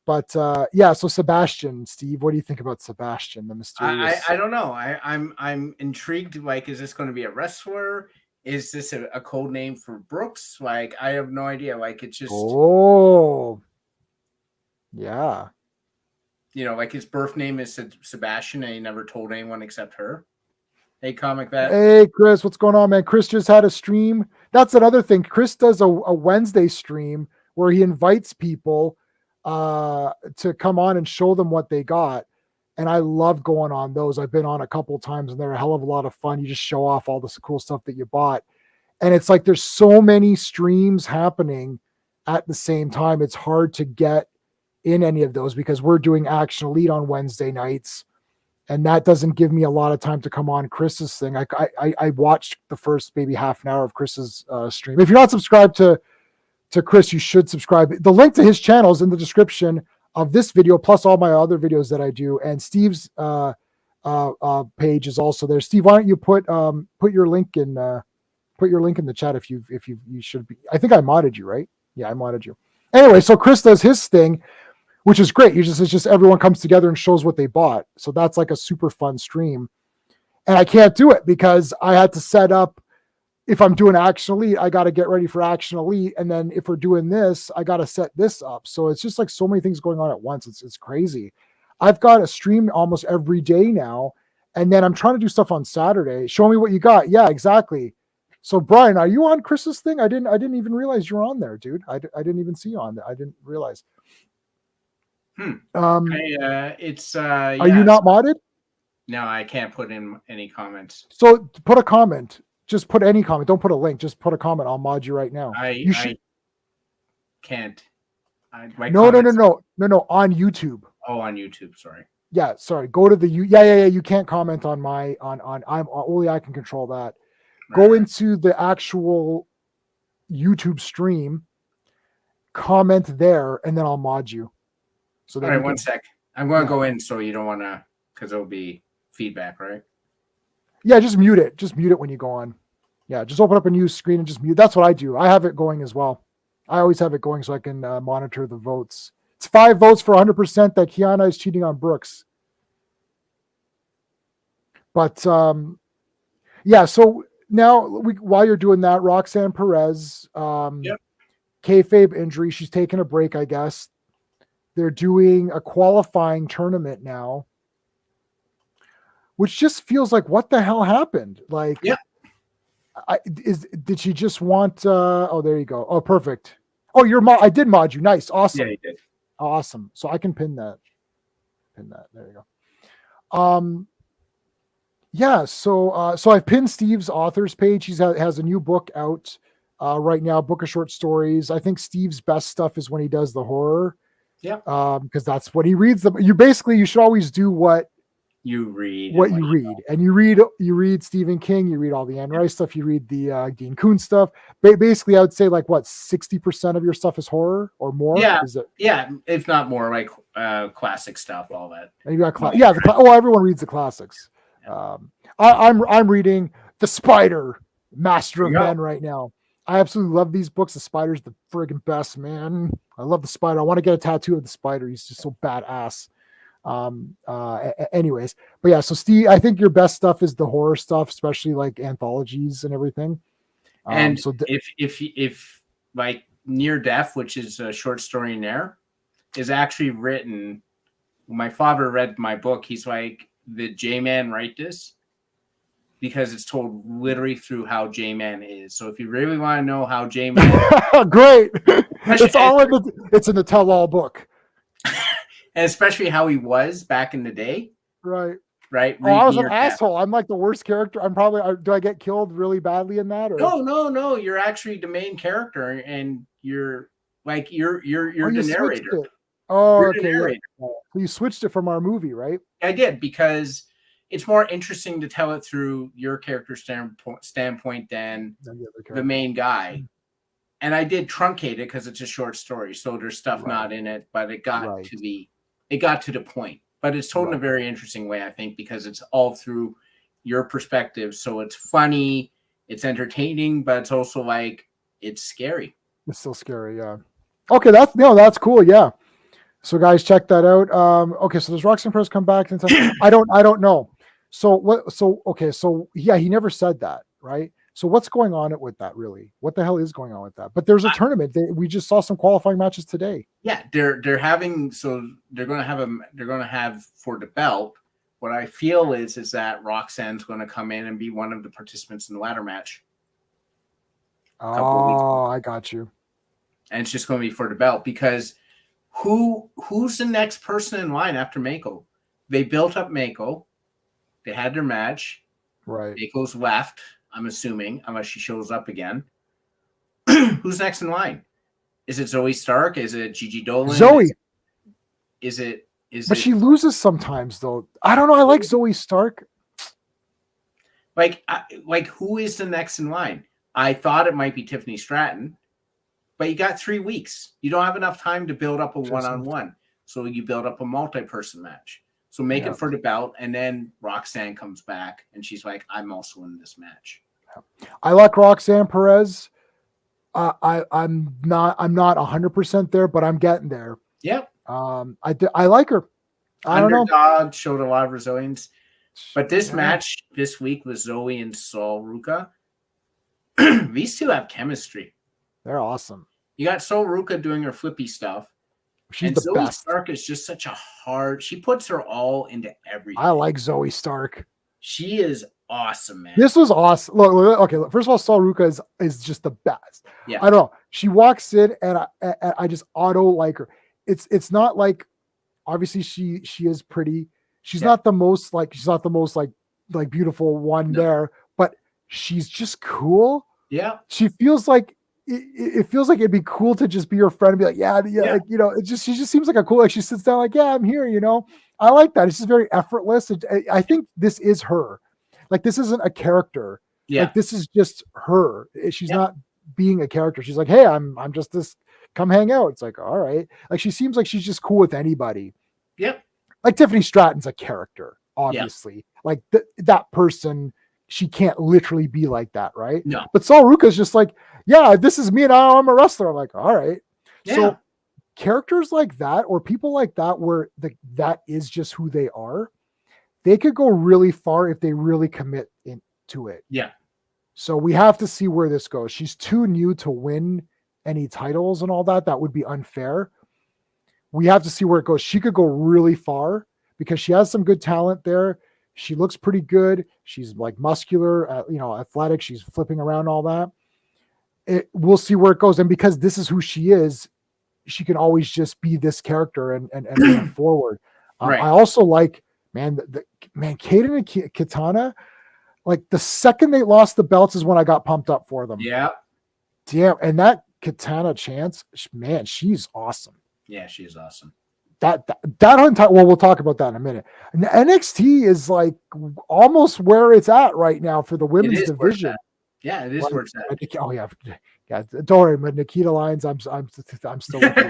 But so Sebastian, Steve, what do you think about Sebastian, the mysterious? I don't know. I'm intrigued. Like, is this going to be a wrestler? Is this a code name for Brooks? Like, I have no idea. Like, it's just yeah. Like his birth name is Sebastian, and he never told anyone except her. Hey, Comic Vet. Hey, Chris, what's going on, man? Chris just had a stream. That's another thing. Chris does a Wednesday stream where he invites people to come on and show them what they got. And I love going on those. I've been on a couple times, and they're a hell of a lot of fun. You just show off all this cool stuff that you bought. And it's like there's so many streams happening at the same time. It's hard to get in any of those because we're doing Action Elite on Wednesday nights, and that doesn't give me a lot of time to come on Chris's thing. I watched the first maybe half an hour of Chris's stream. If you're not subscribed to Chris, you should subscribe. The link to his channel is in the description of this video, plus all my other videos that I do. And Steve's page is also there. Steve, why don't you put your link in the chat if you should be. I think I modded you, right? Yeah, I modded you. Anyway, so Chris does his thing, which is great. It's just everyone comes together and shows what they bought. So that's like a super fun stream. And I can't do it because I had to set up, if I'm doing Action Elite, I got to get ready for Action Elite. And then if we're doing this, I got to set this up. So it's just like so many things going on at once. It's crazy. I've got a stream almost every day now. And then I'm trying to do stuff on Saturday. Show me what you got. Yeah, exactly. So Brian, are you on Chris's thing? I didn't even realize you're on there, dude. I didn't even see you on there. I didn't realize. Are you not modded? No, I can't put in any comments. So put a comment. Just put any comment. Don't put a link. Just put a comment. I'll mod you right now. I can't. No. On YouTube. Oh, on YouTube. Sorry. Yeah. Sorry. Go to the Yeah. You can't comment on I'm only I can control that. Go into the actual YouTube stream, comment there, and then I'll mod you. So all right, one sec. I'm going to go in, so you don't want to, because it'll be feedback, right? Yeah, just mute it. Just mute it when you go on. Yeah, just open up a new screen and just mute. That's what I do. I have it going as well. I always have it going so I can monitor the votes. It's 5 votes for 100% that Kiana is cheating on Brooks. But yeah, so now while you're doing that, Roxanne Perez, kayfabe injury. She's taking a break, I guess. They're doing a qualifying tournament now, which just feels like, what the hell happened? Like, did she just want? Oh, there you go. Oh, perfect. Oh, I did mod you. Nice, awesome. Yeah, you did. Awesome. So I can pin that. There you go. Yeah. So I've pinned Steve's authors page. He has a new book out right now. Book of short stories. I think Steve's best stuff is when he does the horror. Yeah. Because that's what he reads. You should always do what you read what and you read, and you read Stephen King, you read all the Anne Rice stuff, you read the Dean Koontz stuff. Basically, I would say like what 60% of your stuff is horror or more. Yeah, Is it? yeah, if not more, like classic stuff, all that. And you got everyone reads the classics. I'm reading The Spider, Master of Men right now. I absolutely love these books. The Spider's the friggin' best, man. I love the Spider. I want to get a tattoo of the Spider. He's just so badass. Anyways, but yeah, so Steve, I think your best stuff is the horror stuff, especially like anthologies and everything. And if like Near Death, which is a short story in there, is actually written. My father read my book. He's like, did J-Man write this? Because it's told literally through how J-Man is. So if you really want to know how J-Man great. It's in the tell-all book. And especially how he was back in the day. Right. Oh, I was an asshole. I'm like the worst character. I'm probably, do I get killed really badly in that? Or? No. You're actually the main character, and you're like, you're the narrator. Oh, okay. Yeah. So you switched it from our movie, right? I did, because it's more interesting to tell it through your character standpoint than the main guy. And I did truncate it because it's a short story, so there's stuff not in it, but it got to the point. But it's told in a very interesting way, I think, because it's all through your perspective. So it's funny, it's entertaining, but it's also like, it's scary. It's still scary, yeah. Okay, that's cool, yeah. So guys, check that out. Okay, so does Roxanne Perez come back? I don't know. So what? So okay, so yeah, he never said that, right? So what's going on with that, really? What the hell is going on with that? But there's a tournament. We just saw some qualifying matches today. Yeah, they're going to have for the belt. What I feel is that Roxanne's going to come in and be one of the participants in the ladder match. Oh, I got you. And it's just going to be for the belt, because who's the next person in line after Mako? They built up Mako. They had their match. Right. Mako's left, I'm assuming, unless she shows up again. Who's next in line? Is it Zoe Stark? Is it Gigi Dolan? Zoe. But she loses sometimes, though. I don't know. I like Zoe Stark. Like who is the next in line? I thought it might be Tiffany Stratton, but you got 3 weeks. You don't have enough time to build up a one-on-one. So you build up a multi-person match. So make it for the belt, and then Roxanne comes back, and she's like, I'm also in this match. I like Roxanne Perez. I'm not 100% there, but I'm getting there. Yep. I like her. I don't know. Underdog showed a lot of resilience, but this match this week was Zoe and Sol Ruka. These two have chemistry. They're awesome. You got Sol Ruka doing her flippy stuff. She's and the Zoe best. Stark is just such a hard. She puts her all into everything. I like Zoe Stark. She is awesome, man. This was awesome. Look, okay. First of all, Sol Ruka is just the best. Yeah. I don't know. She walks in, and I just auto like her. It's not like, obviously she is pretty. She's not the most like beautiful one there, but she's just cool. Yeah. She feels like it feels like it'd be cool to just be your friend and be like, yeah. Like, you know, she just seems like a cool, like she sits down like, yeah, I'm here, you know. I like that. It's just very effortless. I think this is her. Like, this isn't a character. Yeah. Like, this is just her. She's not being a character. She's like, hey, I'm just this, come hang out. It's like, all right. Like, she seems like she's just cool with anybody. Yep. Like Tiffany Stratton's a character, obviously. Like that person, she can't literally be like that, right? No. But Sol Ruka's just like, yeah, this is me and I'm a wrestler. I'm like, all right. Yeah. So characters like that, or people like that, where that is just who they are, they could go really far if they really commit into it. Yeah. So we have to see where this goes. She's too new to win any titles and all that. That would be unfair. We have to see where it goes. She could go really far because she has some good talent there. She looks pretty good. She's like muscular, athletic. She's flipping around, all that. We'll see where it goes. And because this is who she is, she can always just be this character and move forward. Right. I also like, Kaden and Katana, like the second they lost the belts is when I got pumped up for them. Yeah. Damn. And that Katana Chance, man, she's awesome. Yeah, she is awesome. well, we'll talk about that in a minute. And the NXT is like almost where it's at right now for the It women's is where it's division. at. Yeah, it is where it's at. Oh yeah, yeah. Don't worry, but Nikita Lyons, I'm still with you.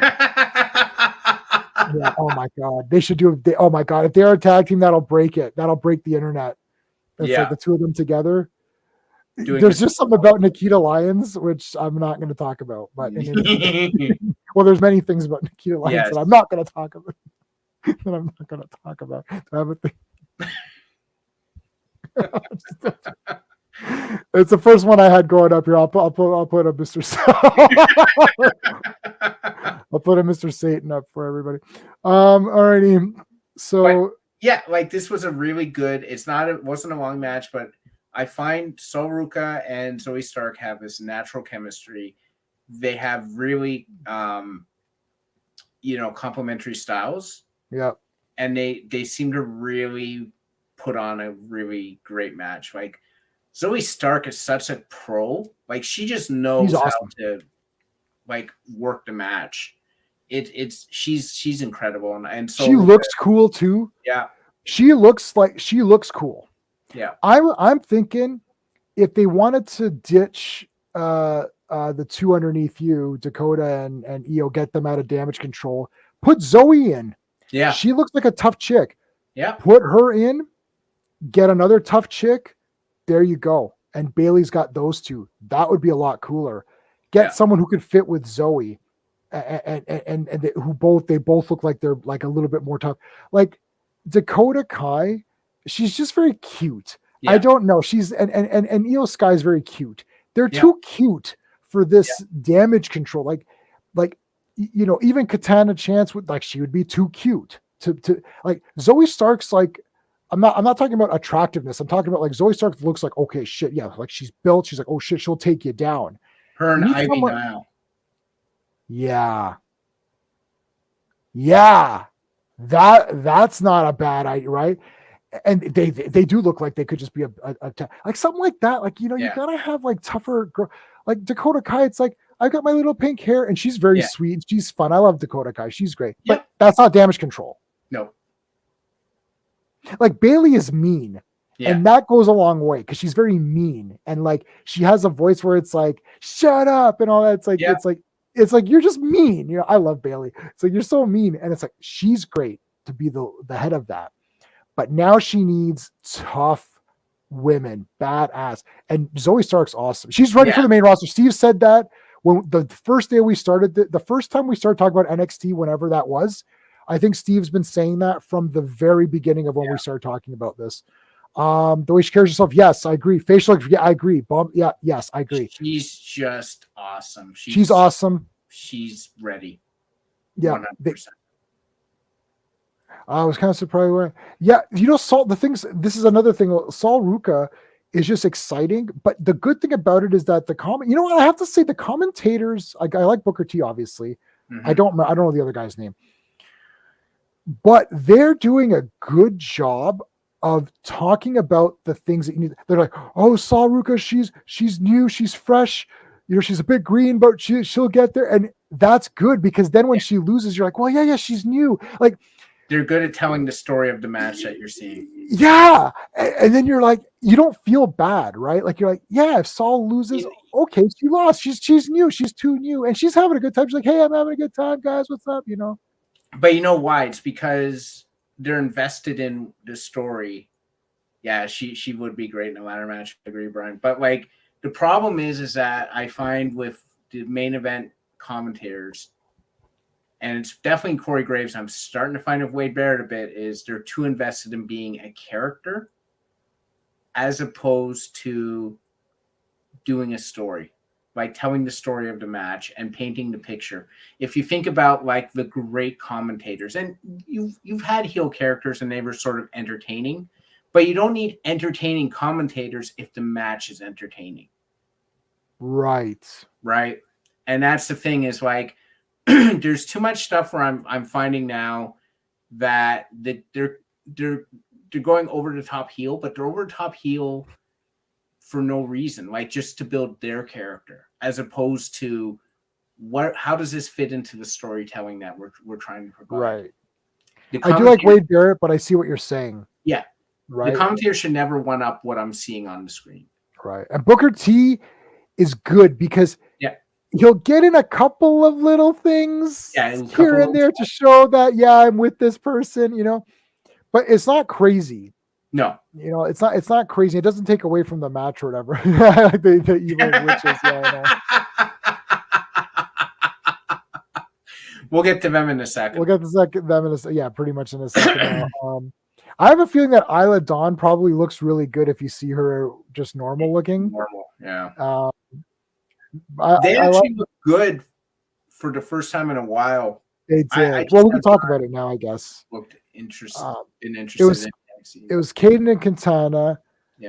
Yeah. Oh my god, they should do. Oh my god, if they're a tag team, that'll break it. That'll break the internet. It's Yeah. like the two of them together. Doing There's a just something about Nikita Lyons which I'm not going to talk about. But well, there's many things about Nikita Lyons Yes. that I'm not going to talk about. That I'm not going to talk about. I have a thing. It's the first one I had growing up here. I'll put a Mr. I'll put a Mr. Satan up for everybody. Alrighty. So yeah, like this was a really good. It wasn't a long match, but I find Sol Ruka and Zoe Stark have this natural chemistry. They have really, complementary styles. yeah, and they seem to really put on a really great match. Like Zoe Stark is such a pro. Like she just knows awesome. how to like work the match. She's incredible and so she looks cool too. Yeah. She looks cool. Yeah. I'm thinking if they wanted to ditch the two underneath you, Dakota and Io, get them out of damage control, put Zoe in. Yeah. She looks like a tough chick. Yeah. Put her in, get another tough chick. There you go. And Bailey's got those two. That would be a lot cooler. Get someone who could fit with Zoe and who both look like they're like a little bit more tough. Like Dakota Kai, she's just very cute. Yeah. I don't know. She's and Io Sky is very cute. They're too cute for this damage control. Like even Katana Chance would she would be too cute to like Zoe Stark's like I'm not talking about attractiveness. I'm talking about like Zoe Stark looks like okay shit, yeah, like she's built, she's like, oh shit, she'll take you down. Her and Ivy Nile. Yeah. Yeah. That's not a bad idea, right? And they do look like they could just be a like something like that. Like, you gotta have like tougher girl. Like Dakota Kai, it's like I've got my little pink hair and she's very sweet. She's fun. I love Dakota Kai. She's great. But that's not damage control. No. Like Bailey is mean. Yeah. And that goes a long way because she's very mean. And like she has a voice where it's like, shut up and all that. It's like it's like you're just mean. I love Bailey. It's like you're so mean. And it's like she's great to be the head of that. But now she needs tough women, badass. And Zoe Stark's awesome. She's ready for the main roster. Steve said that when the first day we started, the first time we started talking about NXT, whenever that was. I think Steve's been saying that from the very beginning of when we started talking about this. The way she carries herself, yes, I agree. Facial, yeah, I agree. Yes, I agree. She's just awesome. She's awesome. She's ready. Yeah. 100%. I was kind of surprised. Saul, this is another thing. Sol Ruka is just exciting, but the good thing about it is that I have to say the commentators, I like Booker T, obviously. Mm-hmm. I don't know the other guy's name, but they're doing a good job of talking about the things that you need. They're like, oh, Sol Ruka, she's new, she's fresh, she's a bit green, but she'll get there. And that's good because then when she loses, you're like, well, yeah, she's new. Like, they're good at telling the story of the match that you're seeing. Yeah. And then you're like, you don't feel bad, right? Like you're like, yeah, if Sol loses, okay, she lost. She's new. She's too new. And she's having a good time. She's like, hey, I'm having a good time, guys. What's up? But you know why? It's because they're invested in the story. Yeah, she would be great in a ladder match. I agree, Brian. But like the problem is that I find with the main event commentators, and it's definitely Corey Graves, I'm starting to find with Wade Barrett a bit, is they're too invested in being a character as opposed to doing a story, like telling the story of the match and painting the picture. If you think about like the great commentators, and you've had heel characters and they were sort of entertaining, but you don't need entertaining commentators if the match is entertaining. Right. And that's the thing is like, there's too much stuff where I'm finding now that they're going over the top heel, but they're over the top heel for no reason, like just to build their character, as opposed to how does this fit into the storytelling that we're trying to provide? Right. The I do like commentator- Wade Barrett, but I see what you're saying. Yeah. Right. The commentator should never one up what I'm seeing on the screen. Right. And Booker T is good because Yeah. he'll get in a couple of little things here and there to show that, yeah, I'm with this person, you know, but it's not crazy. No. You know, it's not crazy. It doesn't take away from the match or whatever. Like the evil witches. Yeah, We'll get to them in a second. We'll get them in yeah, pretty much in a second. I have a feeling that Isla Dawn probably looks really good if you see her just normal looking. Normal, yeah. They actually look good for the first time in a while. They did. Well, we can talk about it now, I guess. Looked interesting. It was Caden and Quintana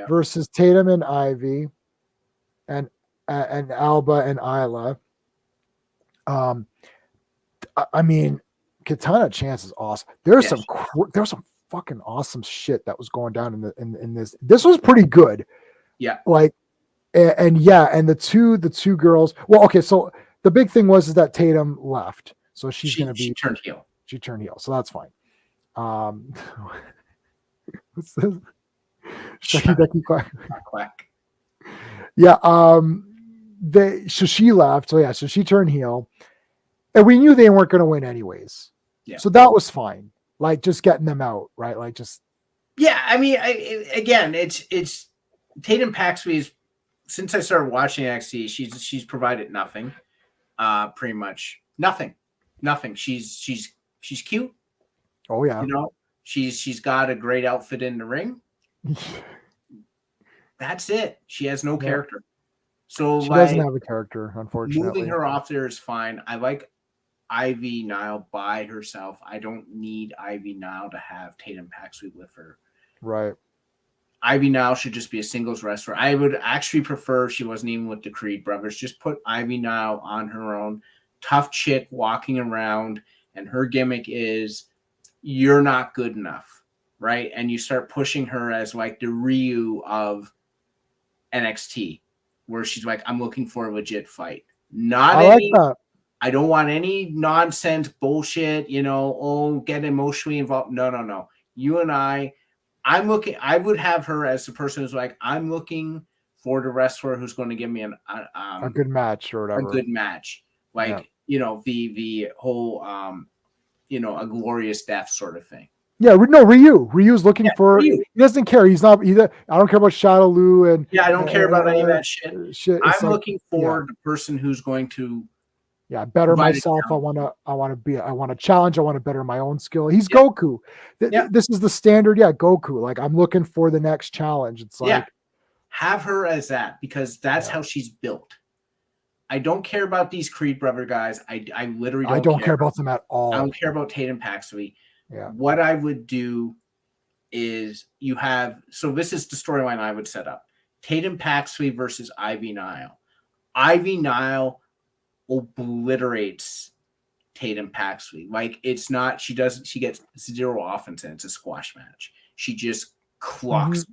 versus Tatum and Ivy, and Alba and Isla. I mean, Katana Chance is awesome. There's some fucking awesome shit that was going down in this. This was pretty good. Yeah. Like, and the two girls. Well, okay. So the big thing was that Tatum left, so she turned heel. She turned heel, so that's fine. What's this? Quack. Yeah. So she left. So yeah. So she turned heel. And we knew they weren't going to win anyways. Yeah. So that was fine. Like just getting them out, right? Like just. Yeah. I mean, it's Tatum Paxley's, since I started watching NXT, she's provided nothing. Pretty much nothing. She's cute. Oh yeah. You know, she's got a great outfit in the ring. That's it. She has no character. So she doesn't have a character, unfortunately. Moving her off there is fine. I like Ivy Nile by herself. I don't need Ivy Nile to have Tatum Paxley with her. Right. Ivy Nile should just be a singles wrestler. I would actually prefer if she wasn't even with the Creed brothers. Just put Ivy Nile on her own. Tough chick walking around, and her gimmick is you're not good enough, right? And you start pushing her as like the Ryu of NXT, where she's like, I'm looking for a legit fight. I don't want any nonsense bullshit, you know, get emotionally involved. No. You and I would have her as the person who's like, I'm looking for the wrestler who's going to give me a good match or whatever. A good match. Like, you know, the whole, you know, a glorious death sort of thing. Yeah, no, Ryu's looking for. Ryu. He doesn't care. He's not either. I don't care about Shadow Lu and. Yeah, I don't care about any of that shit. I'm looking for the person who's going to. Yeah, better myself. I want to challenge. I want to better my own skill. He's Goku. This is the standard. Yeah, Goku. Like I'm looking for the next challenge. It's like have her as that because that's how she's built. I don't care about these Creed brother guys. I literally don't care about them at all. I don't care about Tatum Paxley. Yeah. What I would do is this is the storyline I would set up. Tatum Paxley versus Ivy Nile. Ivy Nile obliterates Tatum Paxley. Like it's not, she gets zero offense and it's a squash match. She just clocks.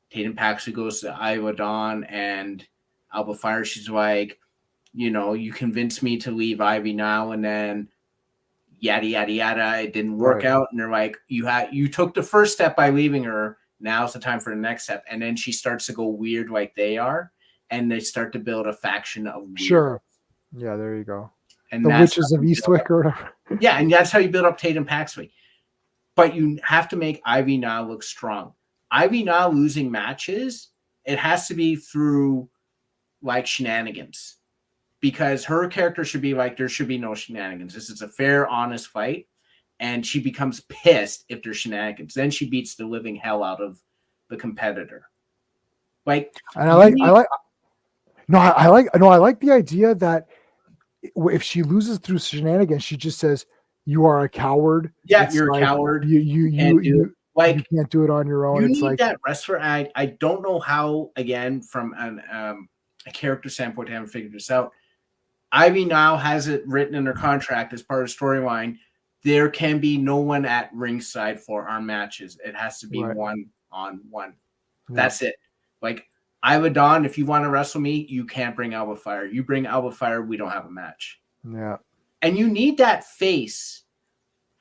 Tatum Paxley goes to Isla Dawn and Alba Fire. She's like, you know, you convinced me to leave Ivy Nile and then yada yada yada. It didn't work out. And they're like, you took the first step by leaving her. Now's the time for the next step. And then she starts to go weird like they are. And they start to build a faction of weird. Sure. Yeah, there you go. And the Witches of Eastwick or whatever. Yeah, and that's how you build up Tatum Paxley. But you have to make Ivy Nile look strong. Ivy Nile losing matches, it has to be through like shenanigans. Because her character should be like, there should be no shenanigans. This is a fair, honest fight. And she becomes pissed if there's shenanigans. Then she beats the living hell out of the competitor. Like, and I like the idea that if she loses through shenanigans, she just says, "You are a coward." Yeah, it's you're like, a coward. You can't do it on your own. It's like that wrestler. I don't know how. Again, from a character standpoint, I haven't figured this out. Ivy Nile has it written in her contract as part of the storyline. There can be no one at ringside for our matches. It has to be one on one. Yeah. That's it. Like Isla Dawn, if you want to wrestle me, you can't bring Alba Fire. You bring Alba Fire, we don't have a match. Yeah. And you need that face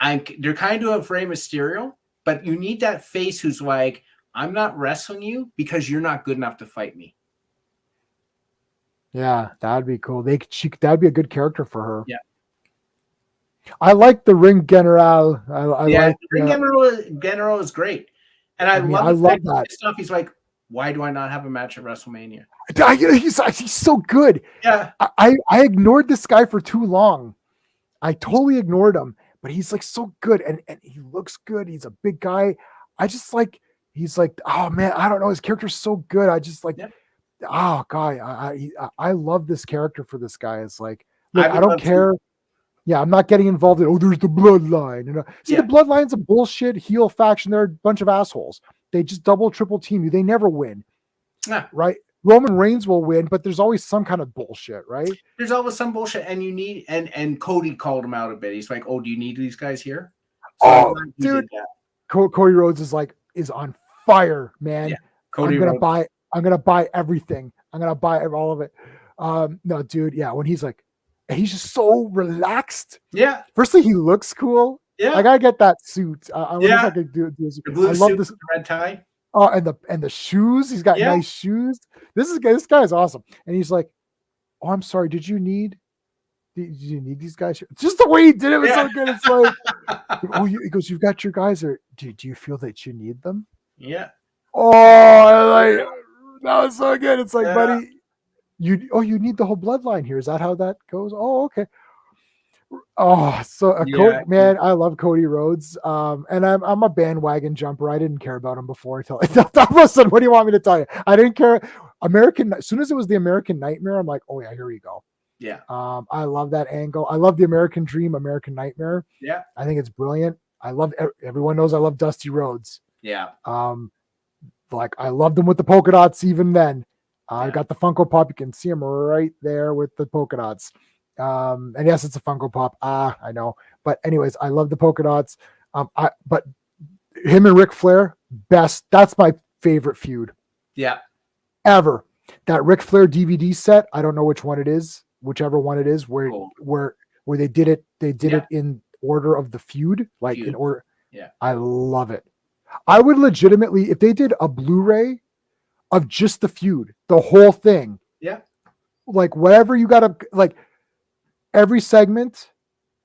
they're kind of doing Rey Mysterio, but you need that face who's like, I'm not wrestling you because you're not good enough to fight me. Yeah, that'd be cool. That'd be a good character for her. Yeah. I like the Ring General. I like Ring General is great. And I love the fact that stuff. He's like, why do I not have a match at WrestleMania? He's so good. Yeah. I ignored this guy for too long. I totally ignored him, but he's like so good and he looks good. He's a big guy. I just like, he's like, oh man, I don't know. His character's so good. I just like, oh God, I love this character for this guy. It's like, look, I don't care. Yeah, I'm not getting involved in, there's the bloodline. The bloodline's a bullshit heel faction. They're a bunch of assholes. They just double, triple team you. They never win. Right? Roman Reigns will win, but there's always some kind of bullshit, right? There's always some bullshit, and you need and Cody called him out a bit. He's like, "Oh, do you need these guys here?" So dude, Cody Rhodes is on fire, man. Yeah, I'm gonna buy everything. I'm gonna buy all of it. No, dude, yeah, when he's like, he's just so relaxed. Yeah. Firstly, he looks cool. Yeah, I gotta get that suit. I wonder if I could do it. The blue suit with the red tie. Oh, and the shoes. He's got nice shoes. This guy is awesome. And he's like, "Oh, I'm sorry. Did you need these guys?" Just the way he did it was so good. It's like, he goes, "You've got your guys. Or do you feel that you need them?" Yeah. Oh, that was so good. It's like, buddy, you need the whole bloodline here. Is that how that goes? Oh, okay. Oh, so man, I love Cody Rhodes. And I'm a bandwagon jumper. I didn't care about him before until all of a sudden. What do you want me to tell you? I didn't care. As soon as it was the American Nightmare, I'm like, oh yeah, here we go. Yeah. I love that angle. I love the American Dream, American Nightmare. Yeah. I think it's brilliant. I love everyone knows I love Dusty Rhodes. Yeah. Like I loved him with the polka dots even then. I got the Funko Pop. You can see him right there with the polka dots. And yes, it's a Funko Pop. I know. But anyways, I love the polka dots. But him and Ric Flair, best. That's my favorite feud. Yeah. Ever. That Ric Flair DVD set. I don't know which one it is. Whichever one it is, where they did it. They did it in order of the feud, like in order. Yeah. I love it. I would legitimately, if they did a Blu-ray of just the feud, the whole thing. Yeah. Like whatever you got to like. Every segment,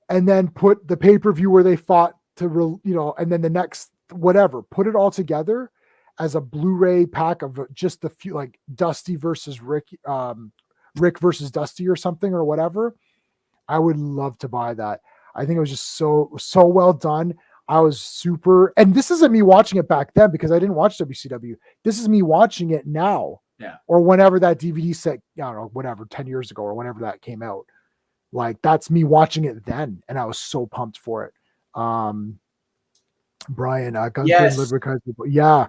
and then put the pay-per-view where they fought and then the next whatever, put it all together as a Blu-ray pack of just the few, like Dusty versus Rick versus Dusty or something or whatever. I would love to buy that. I think it was just so well done. I was super, and this isn't me watching it back then because I didn't watch WCW. This is me watching it now, or whenever that DVD set, I don't know, whatever, 10 years ago or whenever that came out. Like that's me watching it then, and I was so pumped for it. Brian, yeah,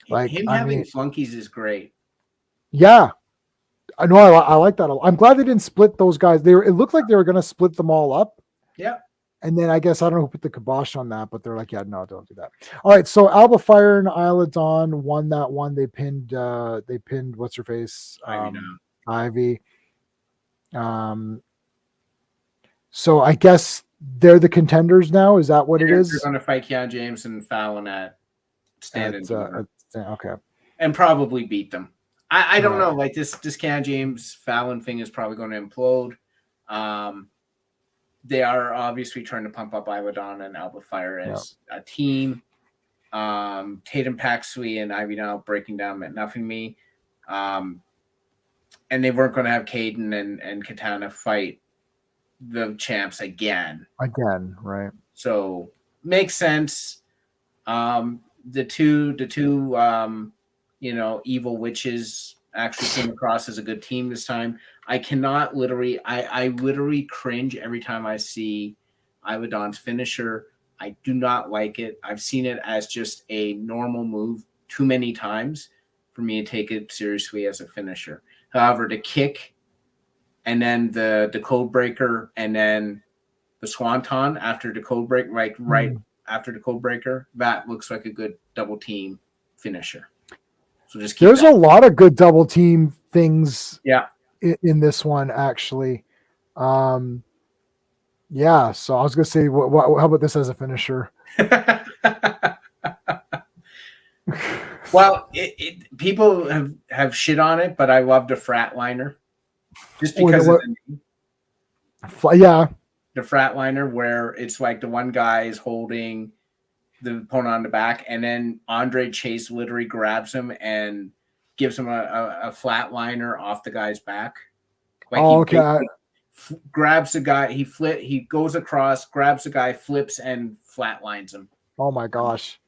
like him having flunkies is great. Yeah, I know. I like that a lot. I'm glad they didn't split those guys. It looked like they were going to split them all up. Yeah, and then I guess I don't know who put the kibosh on that, but they're like, yeah, no, don't do that. All right, so Alba Fire and Isla Dawn won that one. They pinned what's her face, Ivy. So I guess they're the contenders now. Is that what it is? They're going to fight Keanu James and Fallon at Stand-In. Okay. And probably beat them. I don't know. Like this Keanu James Fallon thing is probably going to implode. They are obviously trying to pump up Isla Dawn and Alba Fire as a team. Tatum Paxley and Ivy now breaking down meant nothing to me. And they weren't going to have Caden and Katana fight the champs again. Right. So makes sense. The two evil witches actually came across as a good team this time. I literally cringe every time I see Isla Dawn's finisher. I do not like it. I've seen it as just a normal move too many times for me to take it seriously as a finisher. However, the kick and then the code breaker and then the swanton after the code break, after the code breaker, that looks like a good double team finisher. So just there's a lot of good double team things. Yeah. In this one, actually. Yeah. So I was gonna say, how about this as a finisher? Well, people have shit on it, but I loved a Fratliner just Or because of what? the name. Yeah. The Fratliner, where it's like the one guy is holding the opponent on the back, and then Andre Chase literally grabs him and gives him a flatliner off the guy's back. Like Oh, he okay. grabs the guy, he goes across, grabs the guy, flips and flatlines him. Oh my gosh.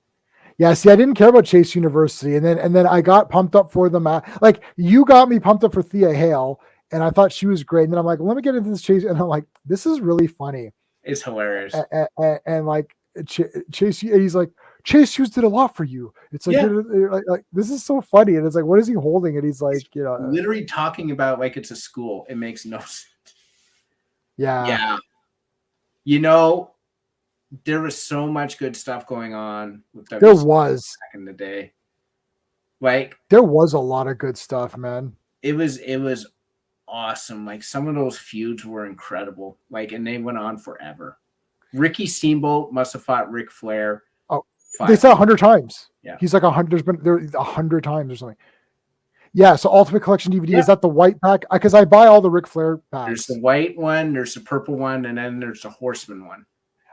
Yeah, see, I didn't care about Chase University, and then I got pumped up for them. Like you got me pumped up for Thea Hale, and I thought she was great. And then I'm like, let me get into this Chase, and I'm like, this is really funny. It's hilarious. And like Chase, he's like, Chase Hughes did a lot for you. It's like, Yeah. like this is so funny, and it's like, what is he holding? And he's like, literally talking about like it's a school. It makes no sense. Yeah. There was so much good stuff going on with There WCW was back in the day. Like there was a lot of good stuff, man. it was awesome. Like some of those feuds were incredible. Like, and they went on forever. Ricky Steamboat must have fought Ric Flair. Oh, they said 100 times. Yeah. He's like 100. There's been there 100 times or something. Yeah. So Ultimate Collection DVD, is that the white pack? Because I buy all the Ric Flair packs. There's the white one, there's the purple one, and then there's the Horseman one.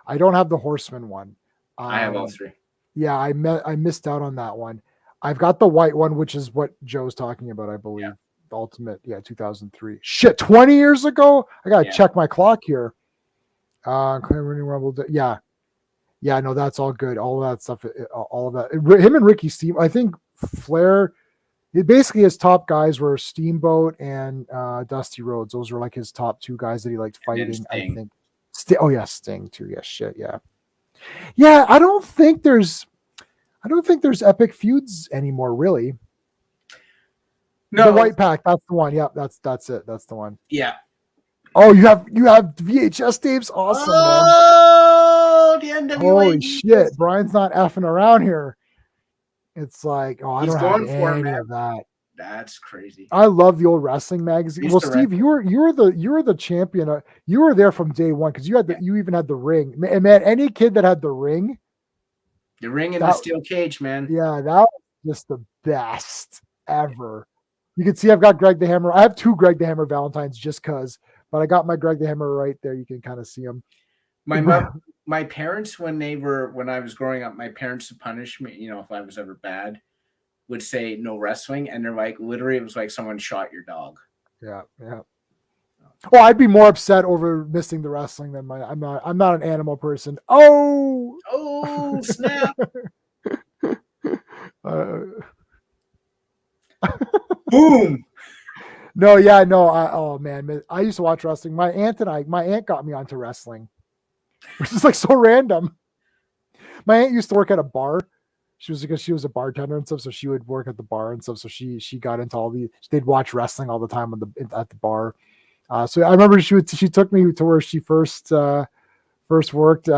I don't have the Horseman one. I have all three. Yeah, I missed out on that one. I've got the white one, which is what Joe's talking about, I believe. Yeah. The Ultimate, 2003. Shit, 20 years ago? I gotta check my clock here. Yeah. Yeah, no, that's all good. All of that stuff, all of that. Him and Ricky Steam, I think Flair, basically his top guys were Steamboat and Dusty Rhodes. Those were like his top two guys that he liked fighting, I think. Sting too. Yeah, shit, yeah. Yeah, I don't think there's epic feuds anymore, really. No, the white pack, that's the one. Yeah, that's it. That's the one. Yeah. Oh, you have VHS tapes? Awesome, man. The NWA. Holy shit. Brian's not effing around here. It's like, I He's don't have any of that. That's crazy. I love the old wrestling magazine. Well, Steve, you were the champion. You were there from day one because you even had the ring. And man, any kid that had the ring and the steel cage, man. Yeah, that was just the best ever. You can see I've got Greg the Hammer. I have two Greg the Hammer Valentines just because, but I got my Greg the Hammer right there. You can kind of see them. My parents, when I was growing up, my parents, to punish me, if I was ever bad, would say no wrestling, and they're like, literally, it was like someone shot your dog. Yeah. Well, I'd be more upset over missing the wrestling than I'm not an animal person. Oh snap! Boom! No. Oh man, I used to watch wrestling. My aunt got me onto wrestling, which is like so random. My aunt used to work at a bar. She was a bartender and stuff, so she would work at the bar and stuff. So she got into they'd watch wrestling all the time at the bar. So I remember she took me to where she first worked, and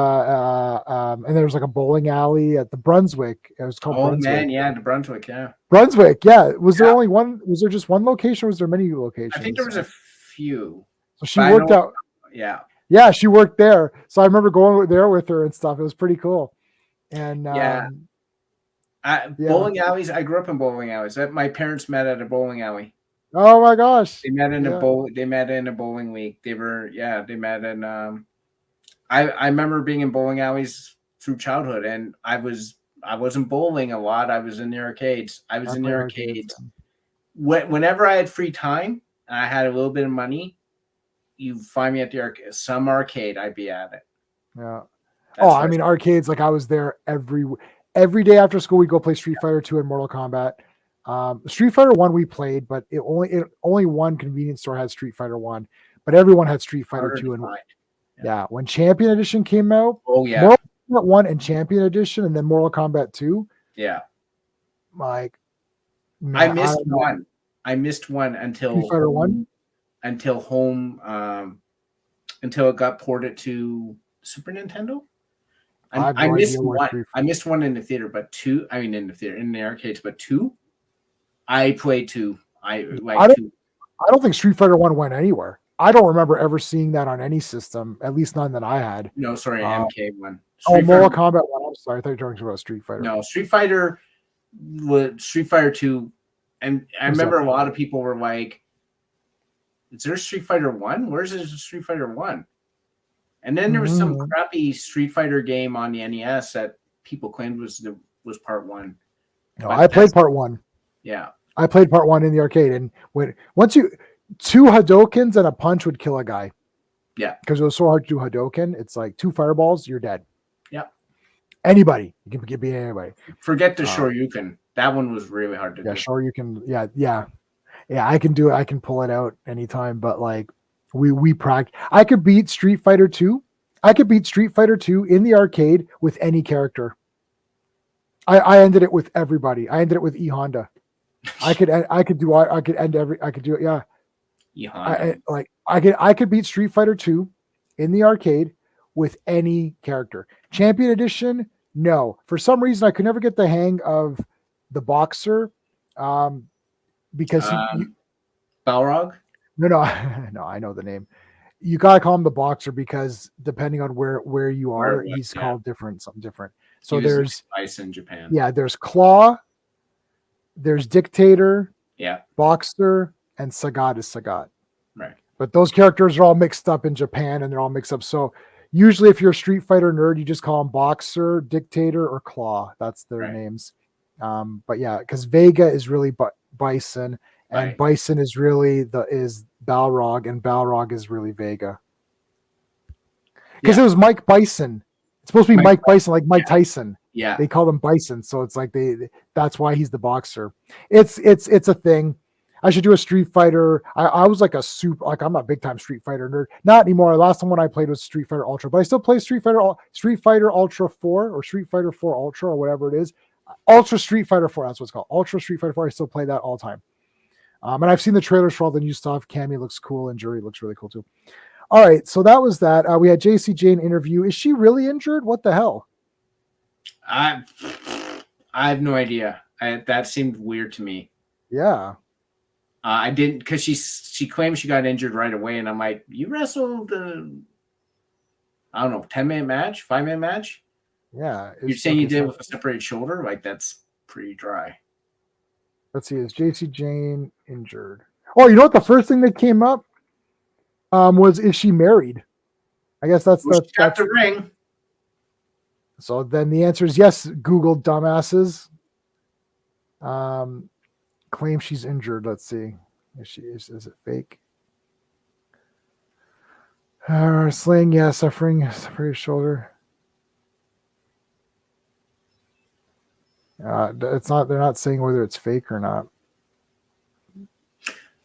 there was like a bowling alley at the Brunswick. It was called Brunswick. Man, yeah, the Brunswick, yeah. Brunswick, yeah. Was there only one? Was there just one location, or was there many locations? I think there was a few. So she worked out. Yeah. Yeah, she worked there. So I remember going there with her and stuff. It was pretty cool. And bowling alleys. I grew up in bowling alleys. My parents met at a bowling alley. Oh my gosh! They met in They met in a bowling league. They met in. I remember being in bowling alleys through childhood, and I wasn't bowling a lot. I was in the arcades. Whenever I had free time and I had a little bit of money, you find me at the arcade. Some arcade, I'd be at it. Yeah. I mean, arcades. Like I was there every day after school. We go play Street Fighter 2 and Mortal Kombat. Street Fighter 1 we played, but only one convenience store had Street Fighter 1, but everyone had Street Fighter 2 and when Champion Edition came out. Oh yeah. Mortal Kombat 1 and Champion Edition, and then Mortal Kombat 2. Yeah. Like man, I missed one until Street Fighter 1 until home until it got ported to Super Nintendo. I missed one. I missed one in the theater, but two. I mean, in the arcades, but two. I played two. I don't think Street Fighter 1 went anywhere. I don't remember ever seeing that on any system, at least none that I had. No, sorry, MK one. Mortal Kombat 1. I'm sorry, I thought you were talking about Street Fighter. No, Street Fighter 2, and I remember a lot of people were like, "Is there Street Fighter 1? Where's this Street Fighter 1?" And then there was some crappy Street Fighter game on the NES that people claimed was part 1. No, I played part 1. Yeah, I played part 1 in the arcade, and once you 2 Hadokens and a punch would kill a guy. Yeah, because it was so hard to do Hadoken. It's like 2 fireballs, you're dead. Yeah, anybody, you can be anybody. Forget the Shoryuken. That one was really hard to do. Yeah, Shoryuken. Yeah. I can do it. I can pull it out anytime. But like we practice. I could beat Street Fighter 2. I could beat Street Fighter 2 in the arcade with any character. I ended it with everybody. I ended it with E Honda. I could end it. Yeah. E Honda. I could beat Street Fighter 2 in the arcade with any character. Champion Edition, no. For some reason, I could never get the hang of the boxer because Balrog? No, I know the name. You gotta call him the boxer because depending on where you are, he's called something different. So there's ice in Japan. Yeah, there's Claw, there's Dictator, Boxer, and Sagat is Sagat. Right. But those characters are all mixed up in Japan and they're all mixed up. So usually if you're a Street Fighter nerd, you just call them Boxer, Dictator, or Claw. That's their names. But yeah, because Vega is really Bison, and Bison is really is Balrog, and Balrog is really Vega. Because it was Mike Bison. It's supposed to be Mike Bison, like Mike Tyson. Yeah. They call him Bison, so it's like that's why he's the boxer. It's a thing. I should do a Street Fighter. I was like I'm a big time Street Fighter nerd. Not anymore. Last one I played was Street Fighter Ultra, but I still play Street Fighter Ultra 4 or Street Fighter 4 Ultra or whatever it is. Ultra Street Fighter 4, that's what it's called. Ultra Street Fighter 4. I still play that all the time. And I've seen the trailers for all the new stuff. Cammy looks cool and Jury looks really cool too. All right, so that was that. We had JC Jane interview. Is she really injured? What the hell? I have no idea. That seemed weird to me. Yeah. I didn't, because she claims she got injured right away, and I'm like, you wrestled I don't know, 10-minute match, 5-minute match? Yeah. You're saying you did with a separated shoulder? Like, that's pretty dry. Let's see, is JC Jane injured? Oh, you know what? The first thing that came up is she married? I guess that's the ring. So then the answer is yes, Google dumbasses. Claim she's injured. Let's see. Is it fake? Sling, yeah, suffering separated shoulder. It's not. They're not saying whether it's fake or not.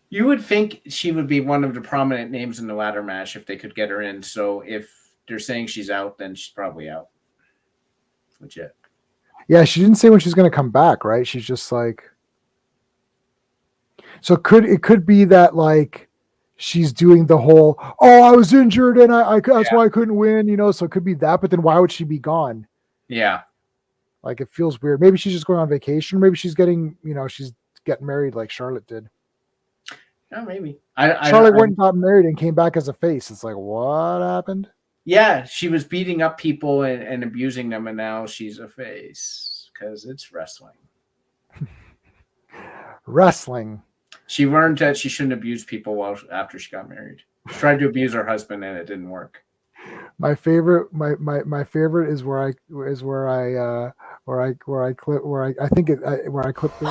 You would think she would be one of the prominent names in the ladder match if they could get her in. So if they're saying she's out, then she's probably out. Legit. Yeah, she didn't say when she's going to come back, right? She's just like. So it could be that like she's doing the whole, oh, I was injured and that's why I couldn't win, so it could be that, but then why would she be gone? Yeah. Like it feels weird. Maybe she's just going on vacation. Maybe she's getting, she's getting married like Charlotte did. Yeah, maybe. Charlotte went and got married and came back as a face. It's like, what happened? Yeah, she was beating up people and abusing them, and now she's a face because it's wrestling. Wrestling. She learned that she shouldn't abuse people after she got married. She tried to abuse her husband and it didn't work. My favorite is where I clip the.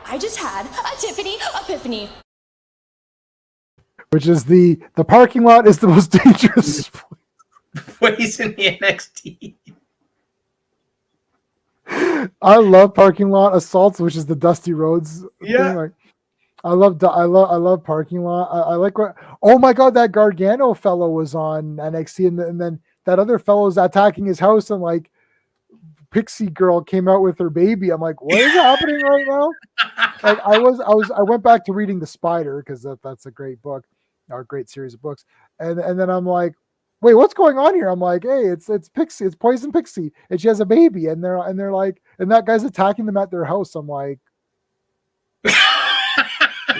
I just had a Tiffany epiphany. Which is the parking lot is the most dangerous place in the NXT. I love parking lot assaults, which is the Dusty Rhodes thing. Like, I love parking lot. I like what. Oh my god, that Gargano fellow was on NXT, and then that other fellow's attacking his house, and like Pixie Girl came out with her baby. I'm like, what is happening right now? Like I went back to reading The Spider because that's a great book, or a great series of books, and then I'm like, wait, what's going on here? I'm like, hey, it's Pixie, it's Poison Pixie, and she has a baby, and they're like, and that guy's attacking them at their house. I'm like,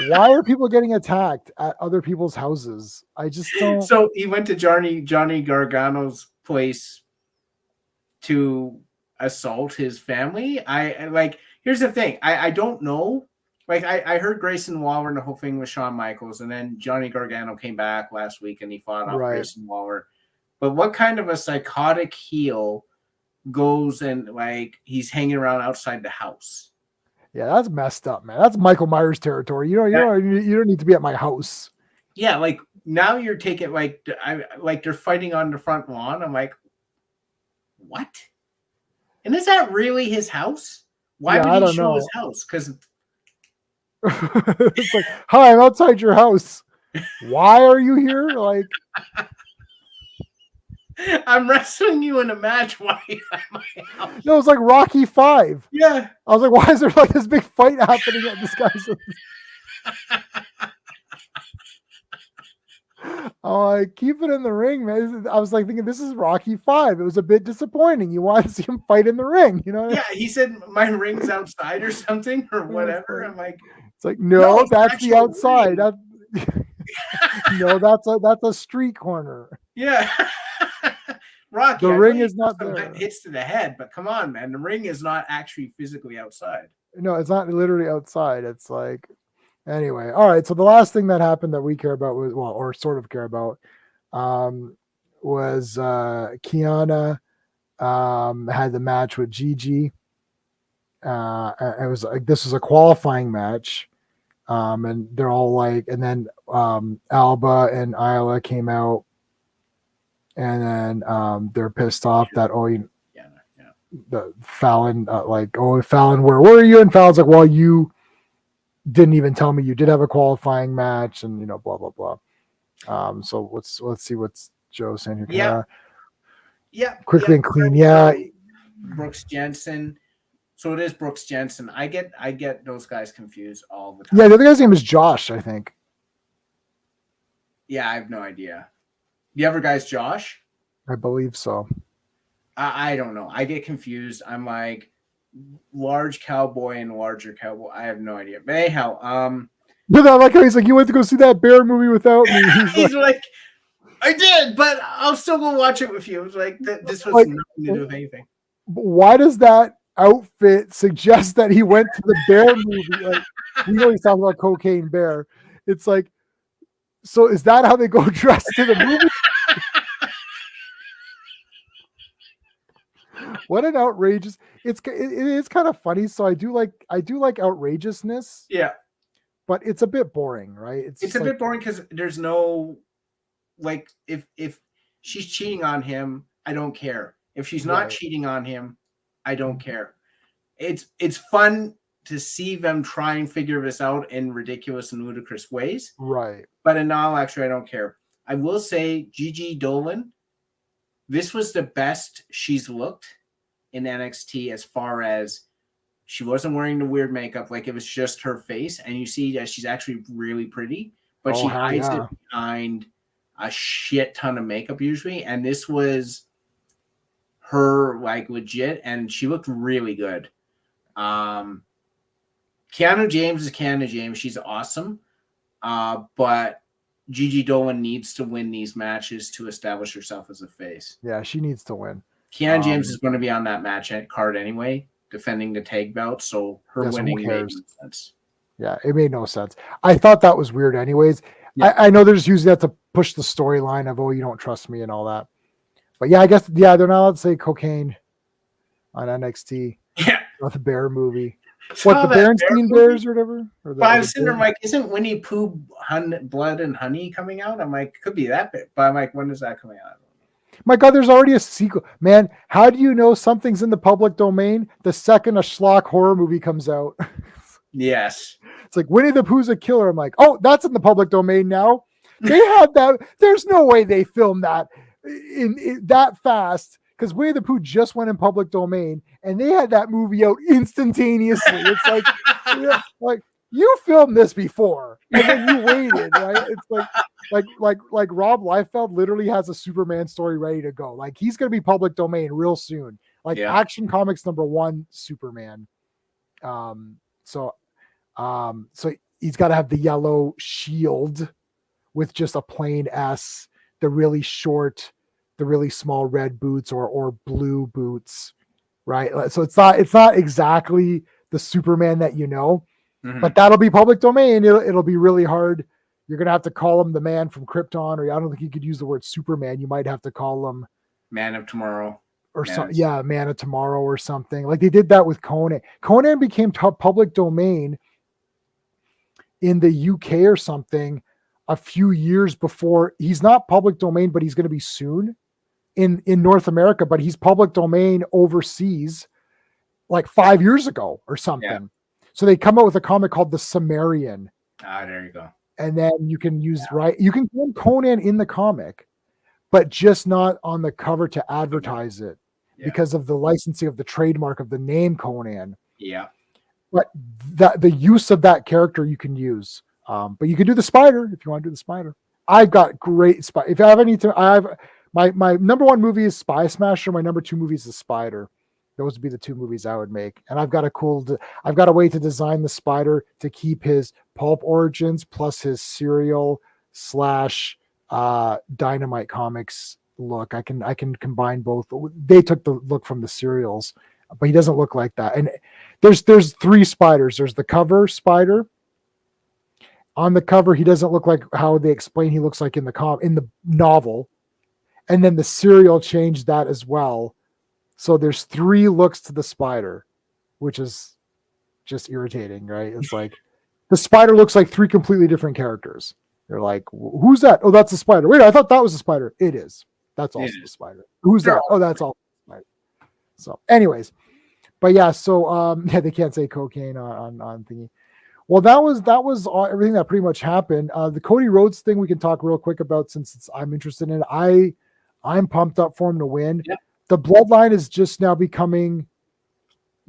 Why are people getting attacked at other people's houses? I just don't. So he went to Johnny Gargano's place to assault his family. I like. Here's the thing. I don't know. Like I heard Grayson Waller and the whole thing with Shawn Michaels, and then Johnny Gargano came back last week and he fought off Right. Grayson Waller. But what kind of a psychotic heel goes and like he's hanging around outside the house? Yeah, that's messed up, man. That's Michael Myers territory. You don't need to be at my house. Yeah, like now you're taking like they're fighting on the front lawn. I'm like, what? And is that really his house? Why Yeah, I would he don't show know. his house? Because It's like, hi, I'm outside your house. Why are you here? Like, I'm wrestling you in a match. Why are you at my house? no, it's like Rocky 5. Yeah. I was like, why is there like this big fight happening at this guy's? Oh, like, keep it in the ring, man. I was like thinking, this is Rocky 5. It was a bit disappointing. You want to see him fight in the ring, you know? Yeah, he said my ring's outside or something or It's whatever. like- I'm like, It's like, no, it's that's actual the outside. ring. That- no, that's a street corner. yeah. Rocky, The I ring know is you not took some there. hits to the head, but come on, man. The ring is not actually physically outside. No, it's not literally outside. It's like, anyway. All right. So the last thing that happened that we care about was, well, or sort of care about, was Kiana had the match with Gigi. It was like, this was a qualifying match. And they're all like, and then Alba and Isla came out, and then they're pissed off that Yeah. the Fallon Fallon, where were you? And Fallon's like, well, you didn't even tell me you did have a qualifying match, and blah blah blah. So let's see what's Joe saying here. Yeah. Yeah. Quickly and clean. Yeah. Brooks Jensen. So it is Brooks Jensen. I get those guys confused all the time. Yeah, the other guy's name is Josh, I think. Yeah, I have no idea. The other guy's Josh? I believe so. I don't know. I get confused. I'm like large cowboy and larger cowboy. I have no idea. But anyhow, But I like how he's like, you went to go see that bear movie without me. he's like, I did, but I'll still go watch it with you. It was like this was Like, nothing to do with anything. why does that outfit suggest that he went to the bear movie? Like, we know he's talking about Cocaine Bear. It's like, so is that how they go dressed to the movie? What an outrageous! It is kind of funny. So I do like outrageousness. Yeah, but it's a bit boring, right? it's a bit boring because there's no like if she's cheating on him, I don't care. If she's not cheating on him, I don't care. It's fun to see them try and figure this out in ridiculous and ludicrous ways. Right. But in all, actually, I don't care. I will say Gigi Dolan, this was the best she's looked in NXT as far as she wasn't wearing the weird makeup. Like it was just her face. And you see that she's actually really pretty, but she hides it behind a shit ton of makeup usually. And this was her like legit. And she looked really good. Keanu James is Keanu James. She's awesome. But Gigi Dolan needs to win these matches to establish herself as a face. Yeah, she needs to win. Keanu James is going to be on that match card anyway, defending the tag belt. So her winning made no sense. Yeah, it made no sense. I thought that was weird anyways. Yeah. I know they're just using that to push the storyline of, you don't trust me and all that. But yeah, I guess, they're not allowed to say cocaine on NXT. Yeah. Not the bear movie. What, the Berenstein Bears or whatever? But I was sitting there like, isn't Winnie Pooh Blood and Honey coming out? I'm like, could be that bit. But I'm like, when is that coming out? My God, there's already a sequel. Man, how do you know something's in the public domain the second a schlock horror movie comes out? Yes. It's like Winnie the Pooh's a killer. I'm like, oh, that's in the public domain now. They had that. There's no way they filmed that in that fast. Because Winnie the Pooh just went in public domain and they had that movie out instantaneously. It's like, like you filmed this before and then you waited, right? It's like Rob Liefeld literally has a Superman story ready to go. Like he's going to be public domain real soon. Like Action Comics #1 Superman. So he's got to have the yellow shield with just a plain S, the really short, the really small red boots or blue boots, right? So it's not exactly the Superman that you know, but that'll be public domain. It'll be really hard. You're gonna have to call him the man from Krypton, or I don't think you could use the word Superman. You might have to call him Man of Tomorrow. or something. Yeah, Man of Tomorrow or something. Like they did that with Conan. Conan became public domain in the UK or something a few years before. He's not public domain, but he's going to be soon in North America, but he's public domain overseas like 5 years ago or something. Yeah. So they come out with a comic called The Sumerian. There you go. And then you can use, you can put Conan in the comic, but just not on the cover to advertise it because of the licensing of the trademark of the name Conan. Yeah. But the use of that character you can use. But you can do the Spider if you want to do the Spider. I've got great Spider. If I have any, my number one movie is Spy Smasher. My number two movie is The Spider. Those would be the two movies I would make. And I've got a way to design the Spider to keep his pulp origins plus his serial / Dynamite Comics look. I can combine both. They took the look from the serials, but he doesn't look like that. And there's three Spiders. There's the cover Spider. On the cover, he doesn't look like how they explain he looks like in the novel. And then the serial changed that as well. So there's three looks to the Spider, which is just irritating, right? It's like the Spider looks like three completely different characters. They're like, who's that? Oh, that's the Spider. Wait, I thought that was the Spider. It is. That's also the Spider. Who's that? Oh, that's all the Spider. So anyways, but yeah, so they can't say cocaine on thingy. Well, that was everything that pretty much happened. The Cody Rhodes thing we can talk real quick about since I'm interested in it. I'm pumped up for him to win. Yeah. The bloodline is just now becoming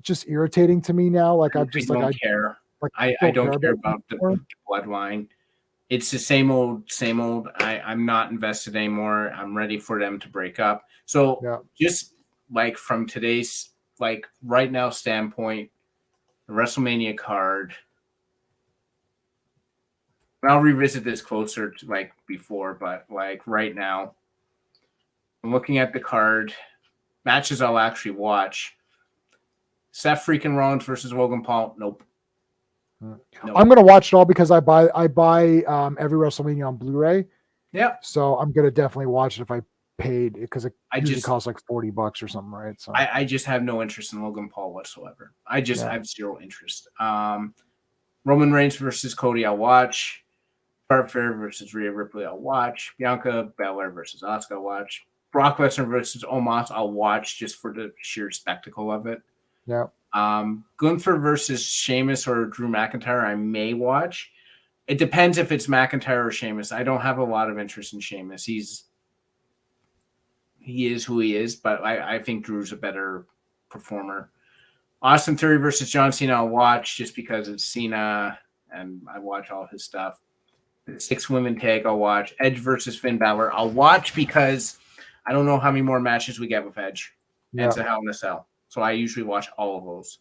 just irritating to me now. Like I don't care. I don't care about the bloodline. It's the same old. I'm not invested anymore. I'm ready for them to break up. So just like from today's right now standpoint, the WrestleMania card. I'll revisit this closer to before, but right now, I'm looking at the card. Matches I'll actually watch. Seth freaking Rollins versus Logan Paul. Nope. I'm gonna watch it all because I buy every WrestleMania on Blu-ray. Yeah. So I'm gonna definitely watch it if I paid because it usually costs like $40 or something, right? So I just have no interest in Logan Paul whatsoever. I have zero interest. Roman Reigns versus Cody, I'll watch. Charlotte Flair versus Rhea Ripley, I'll watch. Bianca Belair versus Asuka, I'll watch. Brock Lesnar versus Omos, I'll watch just for the sheer spectacle of it. Yeah. Gunther versus Sheamus or Drew McIntyre, I may watch. It depends if it's McIntyre or Sheamus. I don't have a lot of interest in Sheamus. He is who he is, but I think Drew's a better performer. Austin Theory versus John Cena, I'll watch just because it's Cena and I watch all his stuff. The 6-women tag, I'll watch. Edge versus Finn Balor, I'll watch because I don't know how many more matches we get with Edge. And it's a Hell in a Cell. So I usually watch all of those.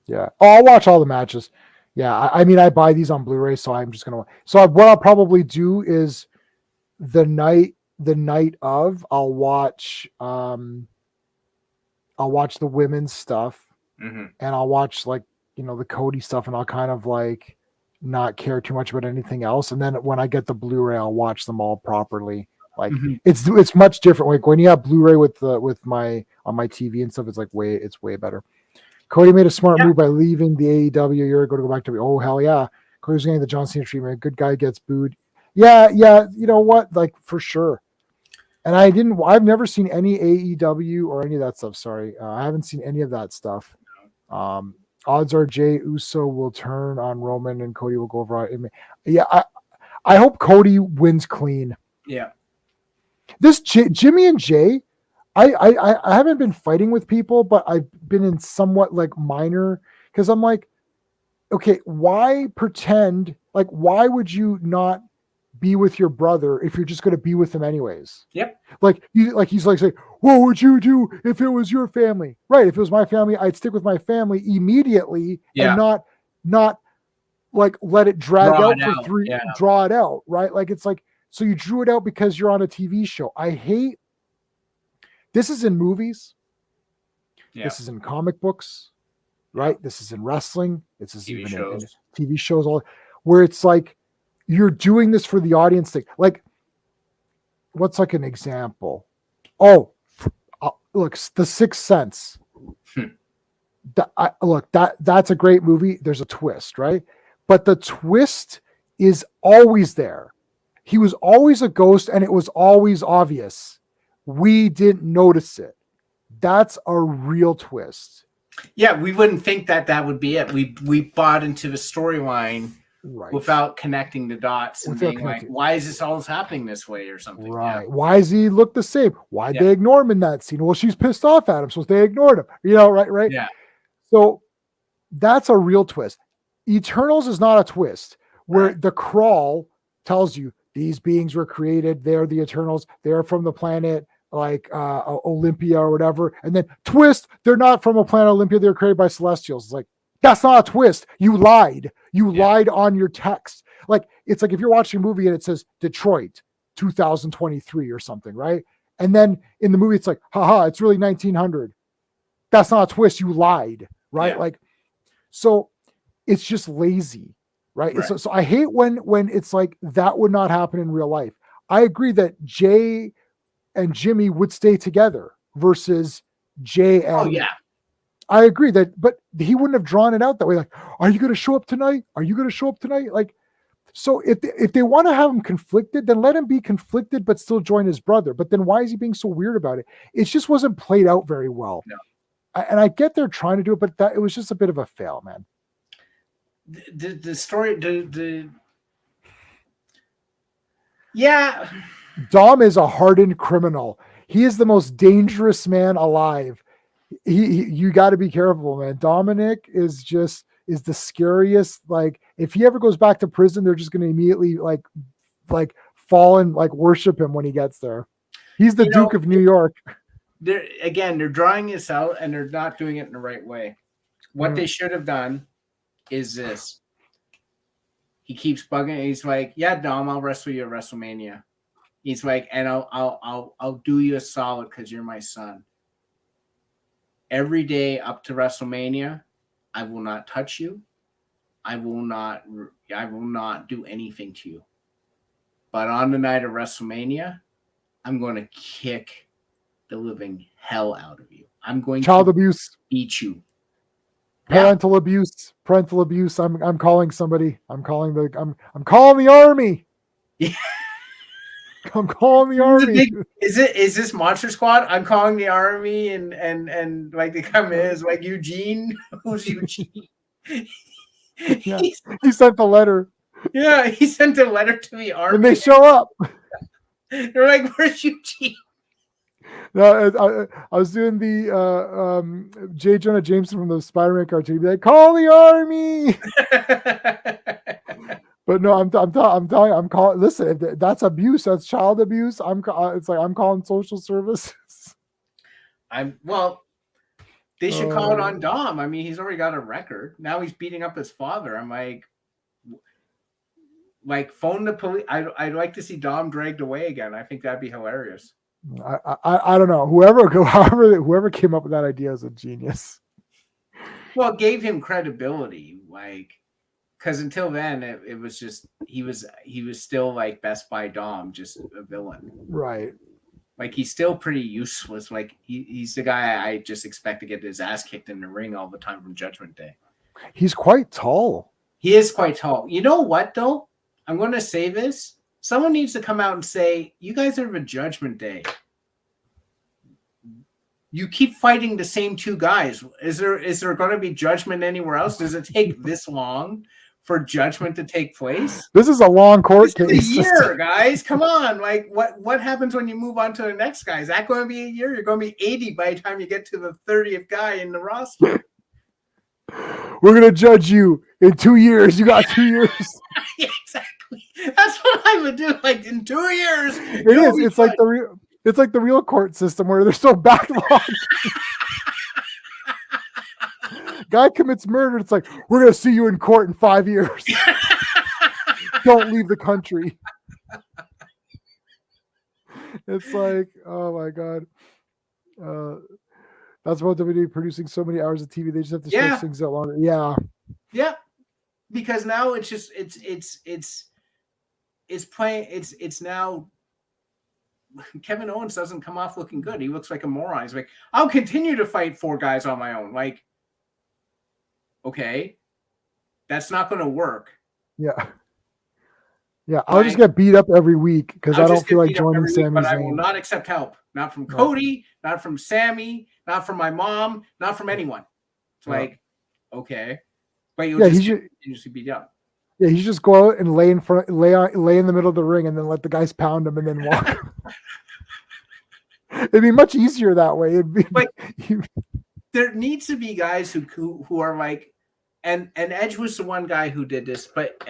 Yeah. Oh, I'll watch all the matches. Yeah. I mean, I buy these on Blu-ray, so I'm just going to. So what I'll probably do is the night of, I'll watch the women's stuff and I'll watch the Cody stuff and I'll kind of not care too much about anything else. And then when I get the Blu-ray, I'll watch them all properly. It's much different. Like when you have Blu-ray with my on my TV and stuff, it's way better. Cody made a smart move by leaving the AEW a year ago to go back to. Oh hell yeah, Cody's getting the John Cena treatment. Good guy gets booed. Yeah. You know what? For sure. And I've never seen any AEW or any of that stuff. Sorry, I haven't seen any of that stuff. Odds are Jey Uso will turn on Roman and Cody will go over. Yeah, I hope Cody wins clean. Yeah. This Jimmy and Jay, I haven't been fighting with people, but I've been in somewhat minor because I'm okay, why pretend? Why would you not be with your brother if you're just going to be with him anyways? Yep. He's saying, what would you do if it was your family? Right. If it was my family, I'd stick with my family immediately and not like let it drag Draw out it for out, three, yeah. draw it out, right? Like it's like, so you drew it out because you're on a TV show. I hate this is in movies, Yeah. this is in comic books, right? This is in wrestling, this is TV even in shows. TV shows, all where it's like you're doing this for the audience thing. Like, what's like an example? Oh, look, The Sixth Sense. That's a great movie. There's a twist, right? But the twist is always there. He was always a ghost, and it was always obvious. We didn't notice it. That's a real twist. Yeah, we wouldn't think that would be it. We bought into the storyline Right. without connecting the dots and Without being like, connecting. why is this always happening this way or something? Right. Yeah. Why does he look the same? Why'd Yeah. they ignore him in that scene? Well, she's pissed off at him, so they ignored him. You know, right? Yeah. So that's a real twist. Eternals is not a twist where Right. the crawl tells you these beings were created. They're the Eternals. They're from the planet like Olympia or whatever. And then twist, they're not from a planet Olympia. They're created by Celestials. It's like, that's not a twist. You lied. You lied on your text. Like, it's like if you're watching a movie and it says Detroit 2023 or something, right? And then in the movie, it's like, haha, it's really 1900. That's not a twist. You lied, right? Yeah. Like, so it's just lazy, right? Right. So I hate when it's like that would not happen in real life. I agree that Jay and Jimmy would stay together versus Jay and Oh yeah. I agree that, but he wouldn't have drawn it out that way. Like, are you going to show up tonight? Are you going to show up tonight? Like, so if they want to have him conflicted, then let him be conflicted, but still join his brother. But then why is he being so weird about it? It just wasn't played out very well. No. And I get they're trying to do it, but it was just a bit of a fail, man. The story, yeah. Dom is a hardened criminal. He is the most dangerous man alive. You got to be careful, man. Dominic is the scariest. Like, if he ever goes back to prison, they're just going to immediately like fall and like worship him when he gets there. He's the Duke of New York. They're drawing this out and they're not doing it in the right way. What they should have done is this. He keeps bugging. He's like, "Yeah, Dom, I'll wrestle you at WrestleMania." He's like, "And I'll do you a solid because you're my son. Every day up to WrestleMania, I will not touch you. I will not do anything to you. But on the night of WrestleMania, I'm going to kick the living hell out of you. I'm going Child to abuse, beat you. parental abuse. I'm calling somebody. I'm calling the army. Yeah. I'm calling the army. Is this Monster Squad? I'm calling the army and like they come in is like Eugene. Who's Eugene? Yeah. He sent the letter. Yeah, he sent a letter to the army. And they show up. They're like, "Where's Eugene?" No, I was doing the J. Jonah Jameson from the Spider-Man cartoon. He'd be like, "Call the army." But no, I'm telling you, I'm calling. Listen, if that's abuse. That's child abuse. It's like I'm calling social services. They should call it on Dom. I mean, he's already got a record. Now he's beating up his father. I'm like phone the police. I'd like to see Dom dragged away again. I think that'd be hilarious. I don't know. Whoever came up with that idea is a genius. Well, it gave him credibility, like, because until then it was just he was still like Best Buy Dom, just a villain, right? Like, he's still pretty useless. Like, he's the guy I just expect to get his ass kicked in the ring all the time from Judgment Day. He's quite tall. He is quite tall. You know what though? I'm going to say this. Someone needs to come out and say, "You guys are the Judgment Day. You keep fighting the same two guys. Is there going to be judgment anywhere else? Does it take this long for judgment to take place?" This is a long court This case. is a year, guys. Come on. Like, what happens when you move on to the next guy? Is that going to be a year? You're going to be 80 by the time you get to the 30th guy in the roster. We're going to judge you in 2 years. You got 2 years. Yeah, exactly. That's what I would do. Like, in 2 years. It is. It's like the real court system where they're so backlogged. Guy commits murder. It's like, we're gonna see you in court in 5 years. Don't leave the country. It's like, oh my god. That's about WWE producing so many hours of TV. They just have to stretch things out longer. Yeah. Yeah. Because now it's just it's now Kevin Owens doesn't come off looking good. He looks like a moron. He's like, I'll continue to fight 4 guys on my own. Like, okay, that's not going to work. Yeah. Yeah, I'll just get beat up every week because I don't feel like joining Sami Zayn. But I will not accept help. Not from Cody, not from Sammy, not from my mom, not from anyone. It's like, okay. But you'll just beat up. Yeah, he should just go out and lay in the middle of the ring and then let the guys pound him and then walk. It'd be much easier that way. It'd be like there needs to be guys who are like, and Edge was the one guy who did this, but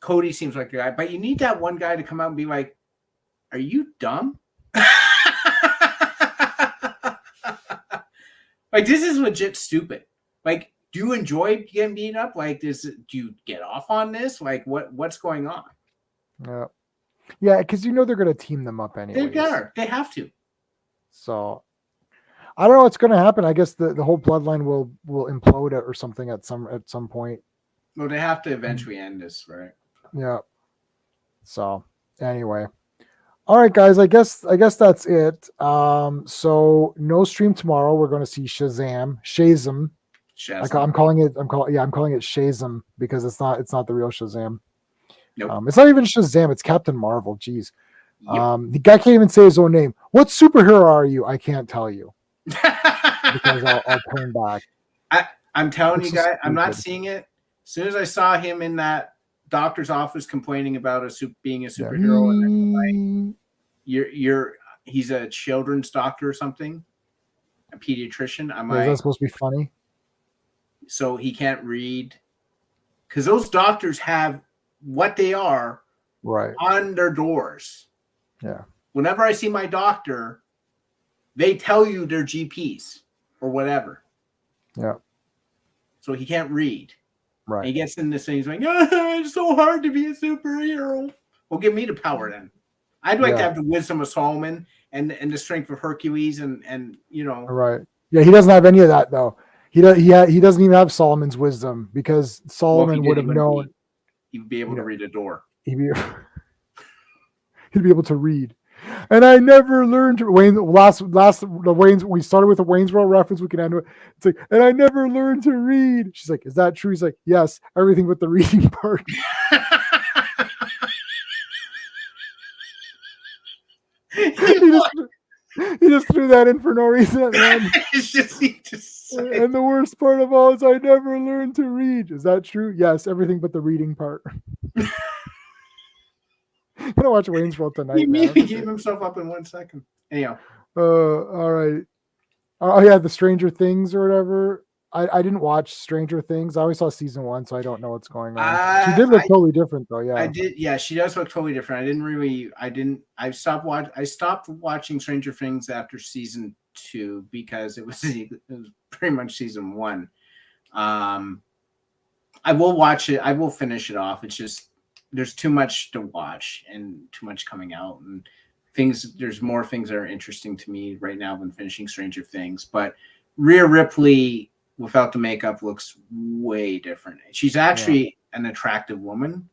Cody seems like the guy, but you need that one guy to come out and be like, are you dumb? Like, this is legit stupid. Like, do you enjoy getting beaten up? Like, do you get off on this? Like, what's going on? Yeah, because they're going to team them up anyway. They have to. So, I don't know what's going to happen. I guess the whole bloodline will implode or something at some point. Well, they have to eventually end this, right? Yeah. So anyway, all right, guys. I guess that's it. So no stream tomorrow. We're going to see Shazam. I'm calling it Shazam because it's not the real Shazam. Nope. It's not even Shazam. It's Captain Marvel. Jeez. Yep. The guy can't even say his own name. What superhero are you? I can't tell you because I'll turn back. I'm telling you guys, I'm not seeing it. As soon as I saw him in that doctor's office complaining about being a superhero, and like, he's a children's doctor or something, a pediatrician. Is that supposed to be funny? So he can't read because those doctors have what they are on their doors. Yeah. Whenever I see my doctor, they tell you they're GPs or whatever. Yeah. So he can't read. Right. And he gets in this thing. He's like, it's so hard to be a superhero. Well, give me the power then. I'd like to have the wisdom of Solomon and the strength of Hercules and you know. Right. Yeah, he doesn't have any of that though. He doesn't even have Solomon's wisdom because Solomon would have known. He'd be able to read a door. He'd be able to read. And I never learned we started with a Wayne's World reference. We can end with it's like, and I never learned to read. She's like, is that true? He's like, yes, everything but the reading part. He just threw that in for no reason. And the worst part of all is I never learned to read. Is that true? Yes, everything but the reading part. I'm gonna watch Wayne's World tonight. He immediately gave himself up in 1 second. Anyhow. All right. Oh yeah, the Stranger Things or whatever. I didn't watch Stranger Things. I always saw season 1, so I don't know what's going on. She did look totally different though. Yeah. I did. Yeah, she does look totally different. I stopped watching Stranger Things after season 2 because it was pretty much season 1. I will watch it. I will finish it off. It's just there's too much to watch and too much coming out and things. There's more things that are interesting to me right now than finishing Stranger Things. But Rhea Ripley without the makeup looks way different. She's actually an attractive woman,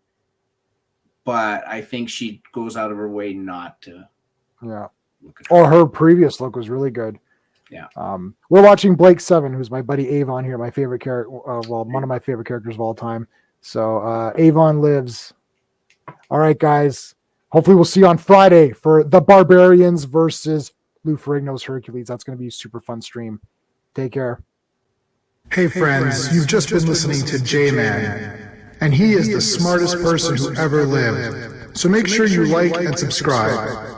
but I think she goes out of her way not to. Yeah. Or her previous look was really good. Yeah. We're watching Blake 7, who's my buddy Avon here, my favorite character. One of my favorite characters of all time. So Avon lives. All right, guys. Hopefully we'll see you on Friday for the Barbarians versus Lou Ferrigno's Hercules. That's going to be a super fun stream. Take care. Hey friends, you've just been listening to J-Man, and he is the smartest person who ever lived. So make sure you like and subscribe.